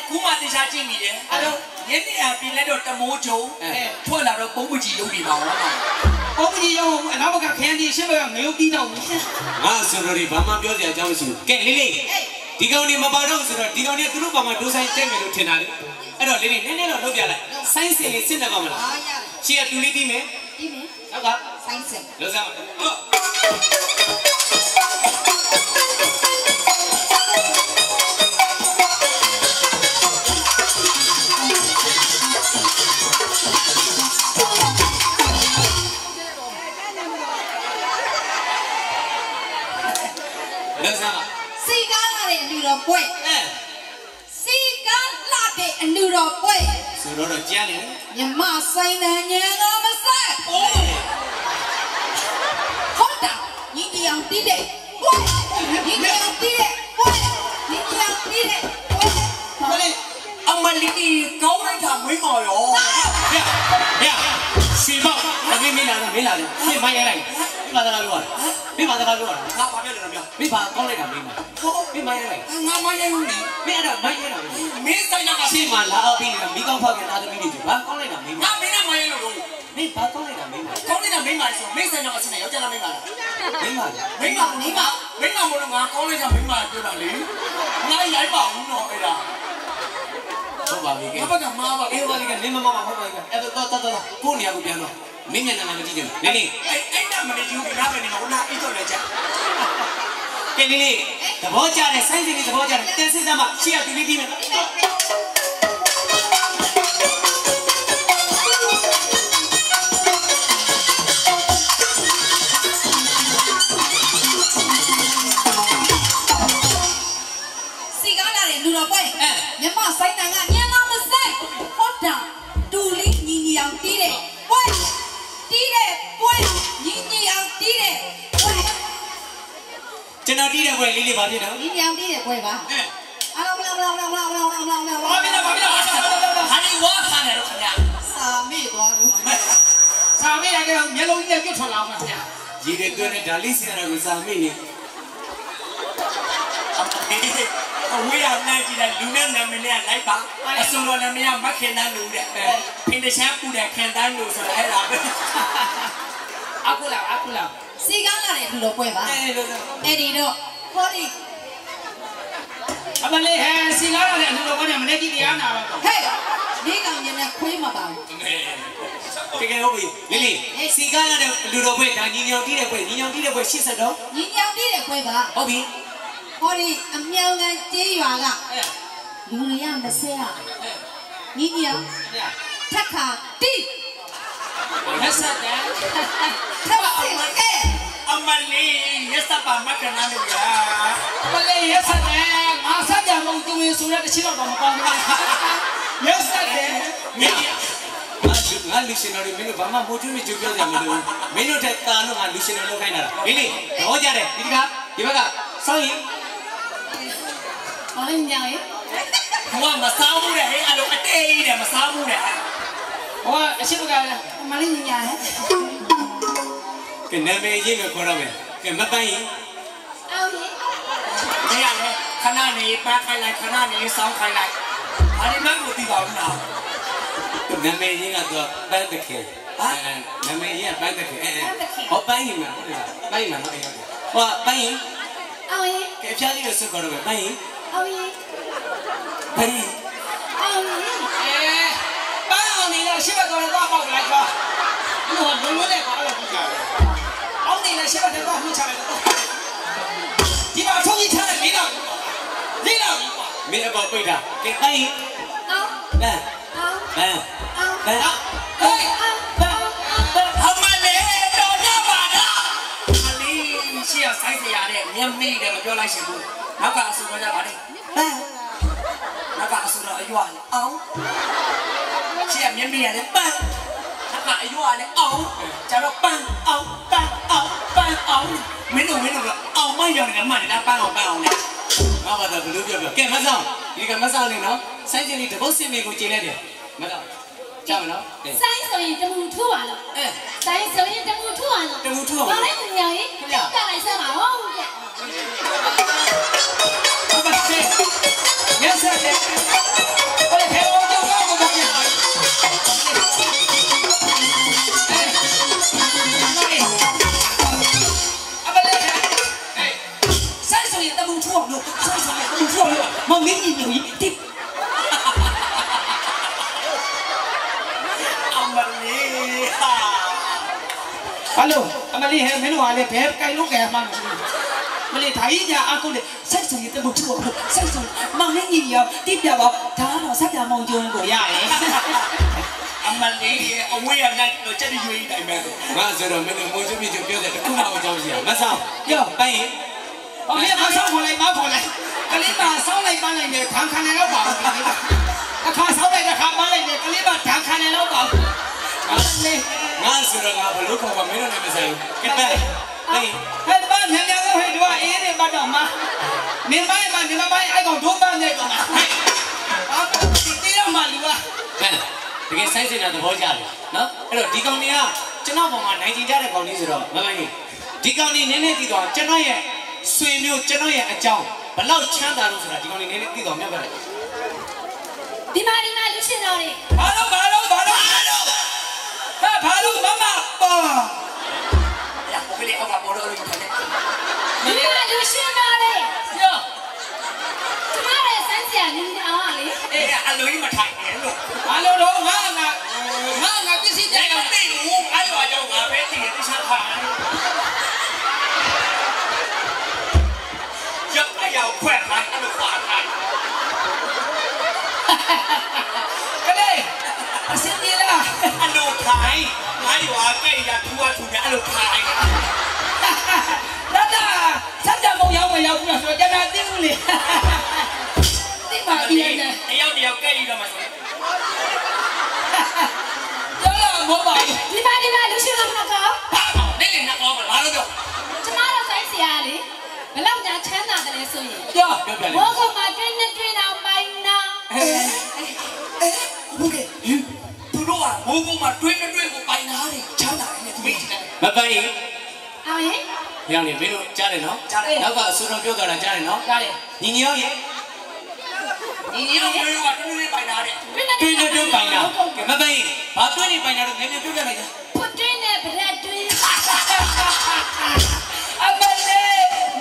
ခုမှတေချာကြည့်မိတယ်အဲ့တော့ရင်းနေရပြင်လိုက်တော့တမိုးဂျုံထွက်လာတော့ပုံမကြီးရုပ်ပြီးပါတော့ပုံမကြီးရုပ်အနောက်ဘက်ကခန်းကြီးရှင်းဘက်ကငရုတ်တီးတော့ငါဆိုတော့ဒီဘာမှပြောစရာအကြောင်းမရှိဘူးကဲလေးလေးဒီကောင်နေမပါတော့ဆိုတော့ဒီကောင်နေသူတို့ဘာမှဒိုးဆိုင်တက်မယ်လို့ထင်တာလေအဲ့တော့လေးလေးနည်းနည်းတော့လုပ်ပြလိုက်ဆိုင်းစင်လေးစစ်နေပါမလားရှေ့ကတူလေးပြီးမယ်နောက်ကဆိုင်းစင်လောက်စမ်းစီကားလာတဲ့အလူတော်ပွဲစီကားလာတဲ့အလူတော်ပွဲဆိုတော့ကြမ်းနေမြမဆိုင်တဲ့ညံတော်မဆက်ဟုတ်တာညီတရားတီးတဲ့ပွဲညီတရားတီးတဲ့ပွဲညီတရားတီးတဲ့ပွဲမလေးအမလီကောင်းလိုက်တာမင်းမော်ရောဟဲ့စီမောက်အမေမင်းလာတယ်မင်းမရလိုက်မင်းဘာသာပြောမင်းဘာသာပြောငါဘာပြောလဲတော့ပြောမင်းဘာကောင်းလိုက်တာမင်းမင်းမရလိုက်ငါမရဘူးမင်းအဲ့ဒါမရတာမင်းဆိုင်ကစီမလာအောင်ပြီးနေတာမိကောင်းဖောက်ကန်သားသမီးတွေဘာကောင်းလိုက်တာမင်းငါမင်းနဲ့မရလို့မင်းဘာကောင်းလိုက်တာမင်းကောင်းလိုက်တာမင်းမဆိုမင်းဆိုင်ကအစနဲ့ယောက်ျားလားမင်းမလားမင်းမမလို့ငါကောင်းလိုက်တာမင်းမပြောတာလေငါရိုက်ပါဘူးတော့အဲ့ဒါဟုတ်ပါပြီဘာကမှားပါအေးပါလေကနေမမမဟုတ်ပါဘူးအဲ့တော့ကိုနေရာကိုပြန်တော့မင်းမျက်နှာမကြည့်ကြဘူးနေအဲ့ဒါမနေကြဘူးငါပဲနေမှာဟိုနာအိတ်တော့လည်းကြာကဲနေသဘောကျတယ်ဆိုင်းစင်သဘောကျတယ်တင်စစ်သားမှရှေ့ကတူလေးပြီးမယ်စီကားလာတဲ့လူတော်ပွဲမြမဆိုင်တန်ကညံတော်မဆက်ဟုတ်တာတူလေးညီညီအောင်တီးတဲ့ပွဲတီးတဲ့ပွဲညီညီအောင်တီးတဲ့ပွဲကျွန်တော်တီးတဲ့ပွဲလေးလေးဘာဖြစ်တော့ညီညီအောင်တီးတဲ့ပွဲပါအလောဘာဖြစ်တော့ဟာဒီဝါခါနေတော့ခင်ဗျာစာမေ့သွားလို့စာမေ့ရကြမျက်လုံးကြီးနဲ့ပြတ်ထွက်လာမှာခင်ဗျာရည်တဲ့တွဲနဲ့ဒါလေးစင်ရကိုစာမေ့နေအဝေးရနိုင်ကြည့်တဲ့လူနဲ့နာမည်နဲ့လိုက်ပါအစုံတော်နာမည်ကမခင်တန်းလူတဲ့ဖင်တချမ်းပူတဲ့ခင်တန်းလူဆိုတာအဲ့ဒါပဲ အခုလာ စီကားလာတဲ့လူတော်ပွဲပါအဲ့ဒီတော့ဟောဒီ အမလေးဟဲစီကားလာတဲ့လူတော်ပွဲနဲ့မနေ့ကတရားနာပါ ဟဲ့ဒီကောင်ညနေခွေးမှာပါဘူး တကယ်ဟုတ်ပြီလီလီစီကားရတဲ့လူတော်ပွဲဒါညီညောင်တီးတဲ့ပွဲညီညောင်တီးတဲ့ပွဲ80တော့ ညီညောင်ပြီးတဲ့ခွေးပါ ဟုတ်ပြီ ဟောဒီအမြောင်ကန်ကျေးရွာကလူရမစဲရညီညောင်ထက်ခါတိ ရက်ဆက်တယ် ထက်ပါအောင်မကဲ အမလေးရက်စပါမကနာလို့ရာ အမလေးရက်ဆက်တယ်ငါဆက်ကြမုံသူဝင်ဆိုတဲ့တချီတော့မကောင်းဘူးရက်ဆက်တယ် မြင်ရ ငါလူရှင်တော်တွေမင်းတို့ဘာမှမိုးထွေးမကြိုးပြောကြမလို့မင်းတို့တက်တာလို့ငါလူရှင်တော်လုပ်ခိုင်းတာလီလီတော့ကြတယ်ဒီဘက်ကစောင်းရင် ဘာလဲညောင်ရေ ဘဝမစားဘူးတဲ့ဟဲ့အဲ့လိုအတေးကြီးတယ်မစားဘူးတဲ့ ဟောအရှိမကလည်း မလေးညညာဟဲ့ ကဲနာမည်ရေးလို့ခေါ်ရမယ်ကဲမပန်းရင် အောင်ရေ မရလေခဏနေပတ်ခိုင်းလိုက်ခဏနေစောင်းခိုင်းလိုက်ဘာဒီမှမသိပါဘူးလား နာမည်ရေးကတော့ပန်းတခေနာမည်ရေးပန်းတခေဟောပန်းရင်မှာဟုတ်လားပန်းရင်မှာနော်ဟောပန်းရင် အောင်ရေ ကဲဖျားလေးလို့စခေါ်ရမယ်ပန်းရင် အောင်ရေ ပန်းရင် အောင်ရေ ပန်းအောင်နေတော့ရှစ်ဘက်ကတော့ပေါက်လိုက်ပါဒီတော့ဘုံလုံးနဲ့ပါလို့ပြကြတယ်အောင်နေလည်းရှစ်ဘက်ကတော့မှချလိုက်တော့ဒီမှာထုံးကြီးချတယ်လေးတော့ မင်းအပေါ်ပိတ်တာကဲပန်းရင် အောင် ပန်း အောင် ပန်း အောင် ပန်း ဟေး အမလေးတော်ကြပါလားအလေးရှိရဆိုင်စရာတဲ့မျက်မိတယ်မပြောလိုက်ရှင်ဘူးနောက်ကအဆူတော့ကြပါလေဟမ်နောက်ကအဆူတော့အရွာလေအောင်ရှိရမျက်မိရတယ်ပန်းနောက်ကအရွာလေအောင်ကျတော့ပန်းအောင်ပန်းအောင်ပန်းအောင်မင်းတို့အောင်မရောနေမှန်တယ်ပန်းအောင်လေ ငါဘာသာဘလို့ပြောကဲမဆောင်ဒီကမဆောင်နေနော်စိုင်းကျင်လေးတပုတ်စင်မေကိုကျင်းလိုက်တယ်မဆောင်ကြောက်နော် စိုင်းဆိုရင်တမူထူပါလို့စိုင်းဆိုရင်တမူထူပါလို့ တမှုထူအောင် ဘာလဲညောင်ရေကြောက်ကလိုက်စမ်းပါဟုတ်ကဲ့ ဟုတ်ပါစေရက်ဆက်တယ်ဟေးဖေဘောကြောက်တော့ကိုပြန်လာအမလေးစိုင်းဆိုရင်တမူထူအောင်လို့စိုင်းဆိုရင်တမူထူအောင်လို့မမင်းကြီးညိုကြီးတိ အမလေးဟာ ဟယ်လိုအမလေးဟဲ့မင်းတို့ကလည်းဘယ်ကိုင်လို့ကြရမှာမလဲဒါကြီးညာအခုလေဆက်စုံရတဲ့ဘုရားဆက်စုံမောင်လေးကြီးရောတိပြပါဒါတော့ဆက်ပြမောင်ကျုံကိုရတယ် အမလေးအဝေးရလိုက်တော့ချက်ရွေးတိုင်းပဲ ငါဆိုတော့မင်းတို့မိုးချုံပြချုံပြောတယ်တခုမှမကြောက်ရှိရမဆောင် ရော ပန်းရင် အမေမဆောင်းခေါ်လိုက်မခေါ်လိုက်ကလေးမဆောင်းလိုက်ပန်းလိုက်နေခံခံနေတော့ပါအခါဆောင်းလိုက်တဲ့ခါပန်းလိုက်နေကလေးမဓာခံနေတော့ပါလေ ငါဆိုတော့ငါဘလို့ခေါ်ပါမင်းတို့လည်းမဆိုင်ဘူးကဲပန်းဟေး ဟဲ့ဘာမြန်မြန်ဟဲ့တို့အေးနေပါတော့မနေမိုင်းအဲ့ကောင်ဒုပန်းနေတော့ဟဲ့အာတီရမလူက ပန်းတကယ်စိုင်းစင်တာသဘောကျတယ်နော်အဲ့တော့ဒီကောင်တွေကကျွန်တော်ပေါ်မှာနိုင်ကျင်ကြတဲ့ကောင်လေးဆိုတော့မပန်းရင်ဒီကောင်လေးနည်းနည်းသိတော့ကျွန်တော်ရဲ့ဆွေမျိုးကျွန်တော်ရဲ့အကြောင်းဘလောက်ချမ်းသာလို့ဆိုတာဒီကောင်လေးနည်းနည်းသိတော့မြတ်ပါတယ် ဒီမှာလူရှင်တော်တွေ ဘာလို့မမပါ ရကိုလေးအောက်ကပေါ်တော့လို့ထိုင်နေ ဒီမှာလူရှင်တော်တွေ ရော ကျမရဲ့စမ်းစရာညီညီအောင်ကလေ အေးအလိုကြီးမထိုင်နဲ့လို့ ဘာလို့တော့ငါပစ္စည်း ညတော့သိဘူးအဲ့လိုအကြောင်းငါပဲသိတယ်တခြားခါရောက်အရောက်ခွက်မှာအဲ့လိုခွာထား ကလေးအစင်းဒီလား အဲ့လိုထိုင်ငါ့ရွာကြိတ်ရထူရအဲ့လိုထိုင် ဒါဆက်ကြမုံရောက်ရောက်ပြီးတော့ကျွန်တော်သိဘူးလေသိပါပြီလေ တယောက်ကြိတ်ရတော့မှဆို ကျော်လာမောပါ ဒီမှာလူရှင်တော်ကတော့ ဟာနေနေနောက်တော့ဘာလို့ပြော ကျမတို့ဆိုင်စရာလေဘလောက်ညာချမ်းသာတယ်လဲဆိုရင် ကျော် ပြောပြလေ ဘောကုံမှာတွင်းနဲ့တွင်းအောင်ပိုင်နာ ဟုတ်ကဲ့သူတို့ကဘိုးကုန်းမှာတွင်းကိုပိုင်နာတယ်ချမ်းသာတယ်နဲ့သူမိတ်တယ် မပန်းရင် အောင်ရေ ရောင်နေမင်းတို့ကြားတယ်နော် ကြားတယ် နောက်ကအဆူတော်ပြောတာကြားတယ်နော် ကြားတယ် ညီညီရောရဲ့ ဒီလိုမျိုးကတွင်းပိုင်နာတယ် တွင်းနဲ့ တွင်းနဲ့တွင်းပိုင်တာကဲမပန်းရင်ဘာတွင်းနေပိုင်တာလို့နည်းနည်းပြောပြလိုက်ကြ တွင်းနဲ့ဗရက်တွင်း Hãy subscribe cho kênh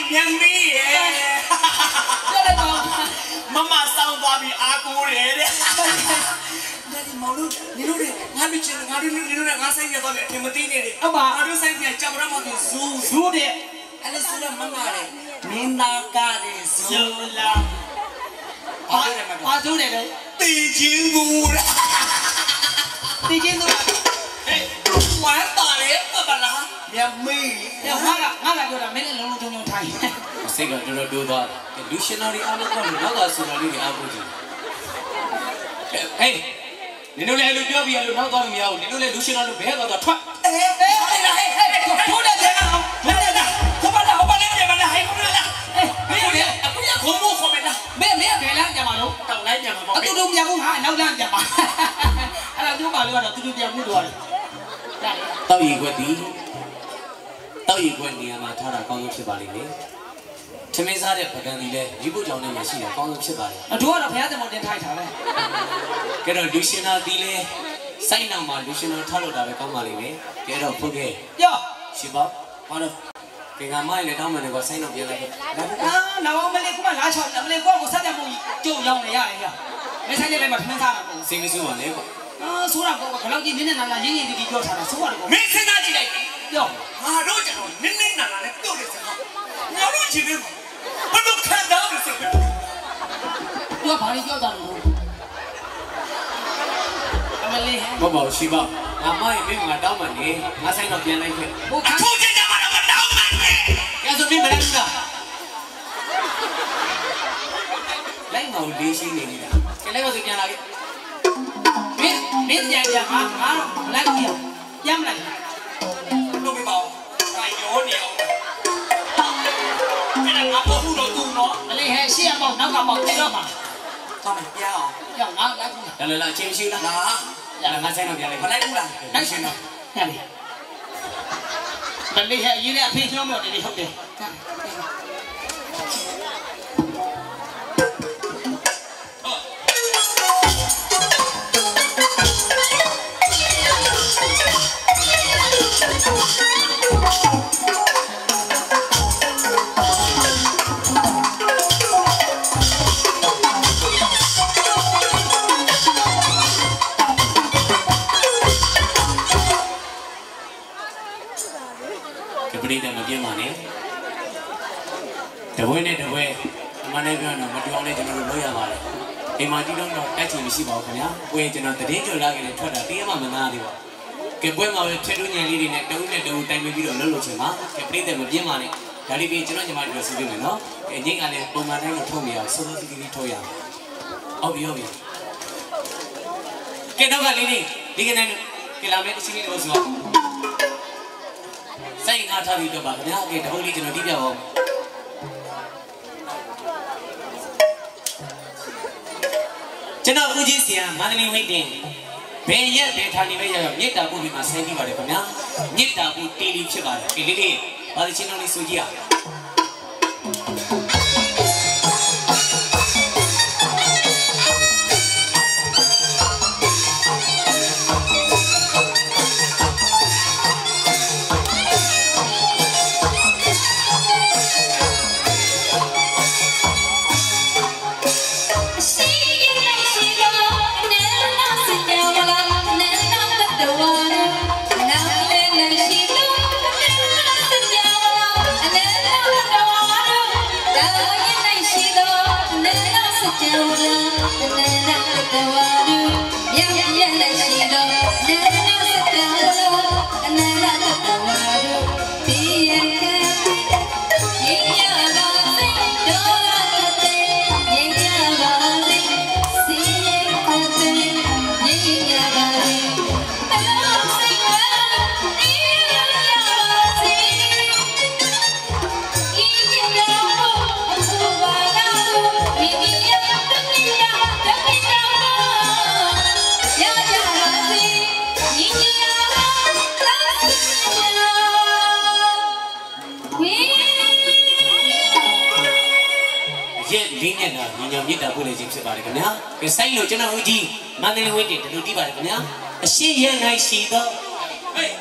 Ghiền Mì Gõ để không bỏ lỡ ကဲဆိုင်လို့ကျွန်တော်ဦးကြီးမန္တလေးဝင်းတင်တို့တီးပါတယ်ခင်ဗျာအရှိရနိုင်ရှိတော့ဟေး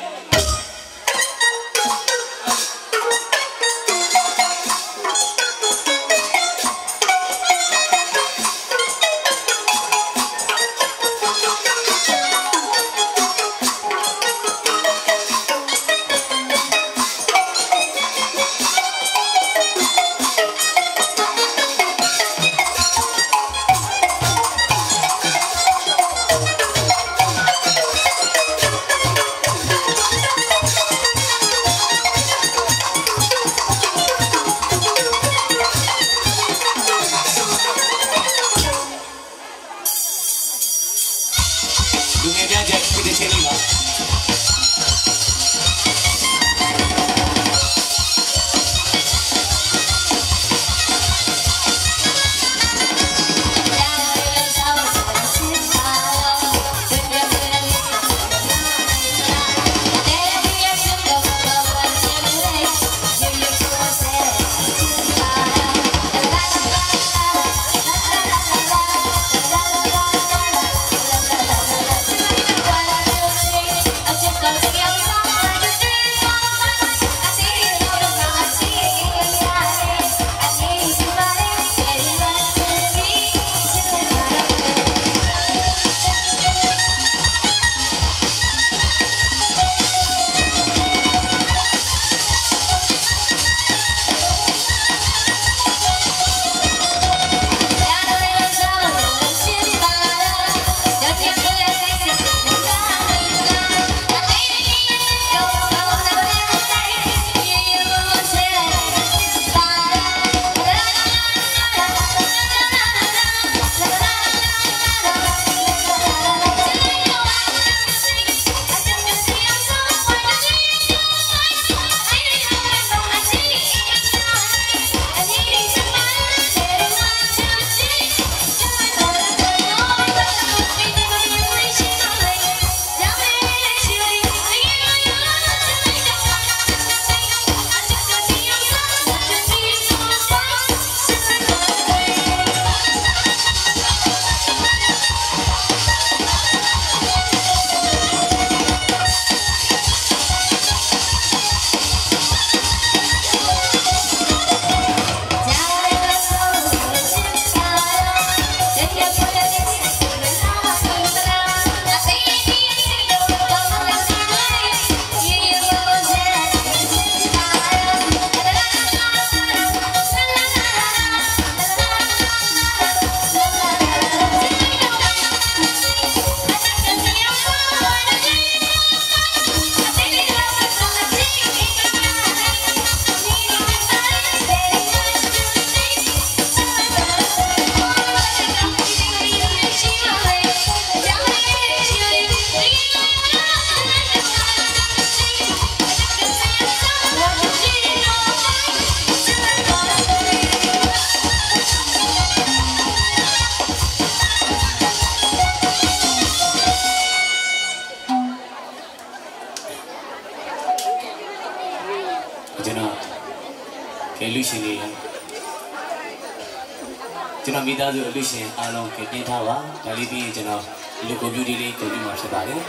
ကျွန်တော်မိသားစုအလူရှင်အားလုံးပြင်ထားပါဒါလေးပြီးရင်ကျွန်တော်ဒီကွန်ပျူတာလေးကုန်ပြီးမှဖြစ်ပါတယ်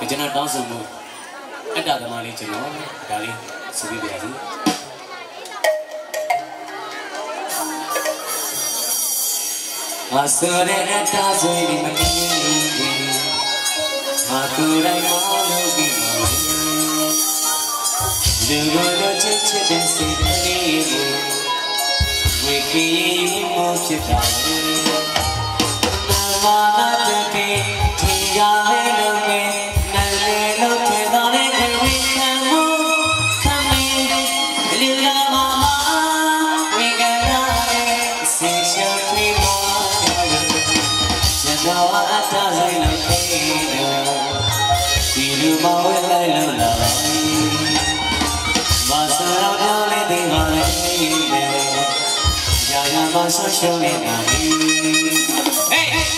ကျွန်တော်တောင်းဆိုမှုအတ္တသမားလေးကျွန်တော်ဒါလေးဆိုပြပါစီအစောရတာဆွေဒီမကင်းဘူးဟာသူတိုင်းမလို့ပြီးလူတို့ချစ်ချစ်တဲ့စိတ်လေးကို ဝေခေမောဖြစ်တာလေမာနာတေထင်ရတဲ့လုံးနဲ့နိုင်လေလို့ထင်တော်တဲ့ခွေခံမှုခံမင်းလူလာမဝေကနာရဲ့စေချေပြေမောကျွန်တော်အတားဆိုင်လို့ခေတော့ဒီလူမဝဲလိုက်လို့လာမဆရာပြောလေးဒီမှာလေရာရာမဆောရှုံးနေတာ Hey hey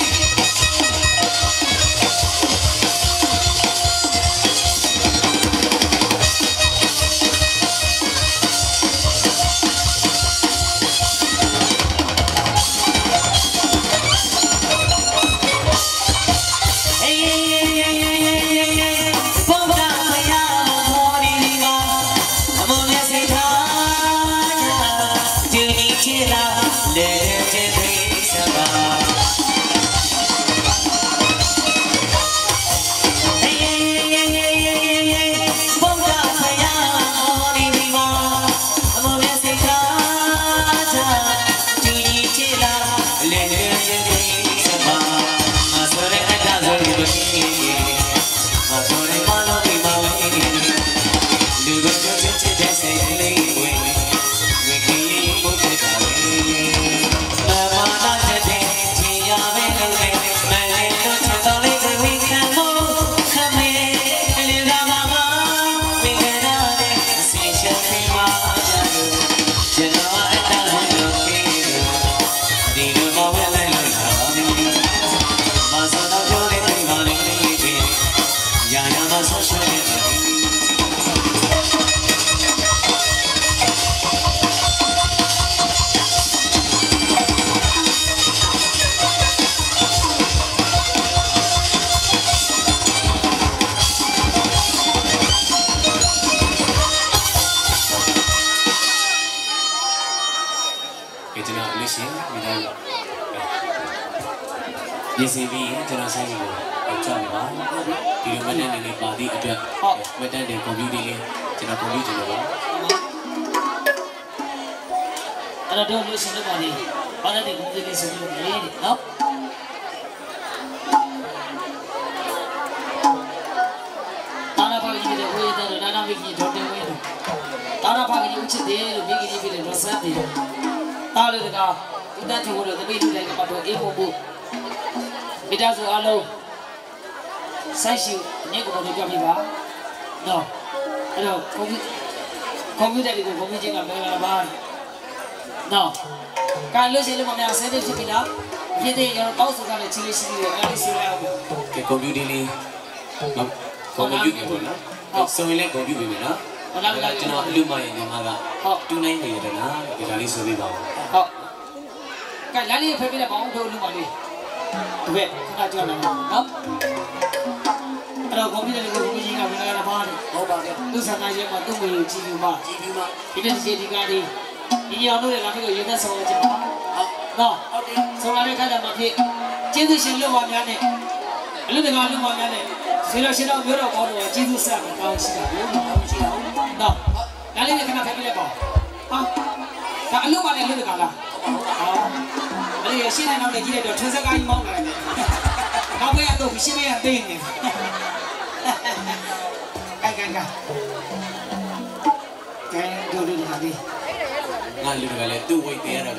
YCB ကျွန်တော်ဆိုင်ကိုကြောက်ပါဒီလိုမနဲ့နေပါသည့်အတွက်ဟုတ်မတန်တဲ့ကွန်ပျူတာလေးကျွန်တော်ကွန်ပျူတာလို့ပါအဲ့တော့လို့ရှင်လို့ပါလေဘာလဲတဲ့ကွန်ပျူတာလေးဆိုလို့လေနော်တာနာပါကြီးတဲ့ဝေးတဲ့နာနာမကြီးတော်တယ်ဝေးတယ်တာနာပါကြီးဦးချစ်တယ်လို့မိကြီးပြတယ်တော့စမ်းတယ်တားလို့တကားဒီတတ်ချေလို့တပိတ်ထုတ်လိုက်တော့အေးဖို့ဖို့မိသားစုအားလုံးဆိုင်ရှိအနေကိုပြောပြပါနော်အဲ့တော့ကွန်ပျူတာတွေကိုကွန်ပျူတာကမင်္ဂလာပါနော်ကာလို့ရှိလို့မများဆဲတဲ့ဖြစ်ပြီလားဒီတဲ့ရောတောက်စုကလည်းချီလေးရှိပြီးတော့အဲ့ဒီဆိုရအောင်ကဲကွန်ပျူတာလေးနော်ကွန်ပျူတာပေါ့နော်ဟုတ်ဆိုရင်လည်းကွန်ပျူတာပဲနော်ဟုတ်လားကျွန်တော်အလူမရဲ့ညီမကဟုတ်တူနိုင်နေရတယ်နော်ဒီကလေးဆိုပေးပါဦးဟုတ်ကဲလာလေးဖိပြတဲ့ဘောင်းတို့လူမလေးတပည့်ခဏကြောက်လာနော်အဲ့တော့ကွန်ပျူတာလေးကိုဘုရားကြီးကဝင်လာတာပါတယ်ဟုတ်ပါဗျာသူဆန္ဒရဲမှာသူ့ကိုကြည့်ပြီးမှဒီနေ့စီဒီကားဒီအောင်လို့လည်းလာပြီးတော့ရေသက်ဆောင်ကြပါဟုတ်နော်ဟုတ်တယ်ဆောင်လာတဲ့ခါကျမှဖြစ်ကျေးဇူးရှင်လို့ပါများနဲ့အလူတကာလူပါများနဲ့ဆေလို့ရှင်တော့ပြောတော့ကောင်းတော့ကျေးဇူးဆက်မှာကောင်းရှိတာဘုရားကောင်းရှိတာနော်ဒါလေးနဲ့ခဏဖက်ပြလိုက်ပါဟာဒါအလူပါနဲ့လူတကာလားဟုတ်အဲ့ဒီရှင်းနေတော့လည်းကြည့်လိုက်တော့ထွန်းစကားကြီးမောင်းလာတယ်နောက်ဘက်ကတော့ရှင်းမရသိနေကဲတို့ဒီဟာဒီငါလူကလည်းသူ့ဝိတ်သေးရတော့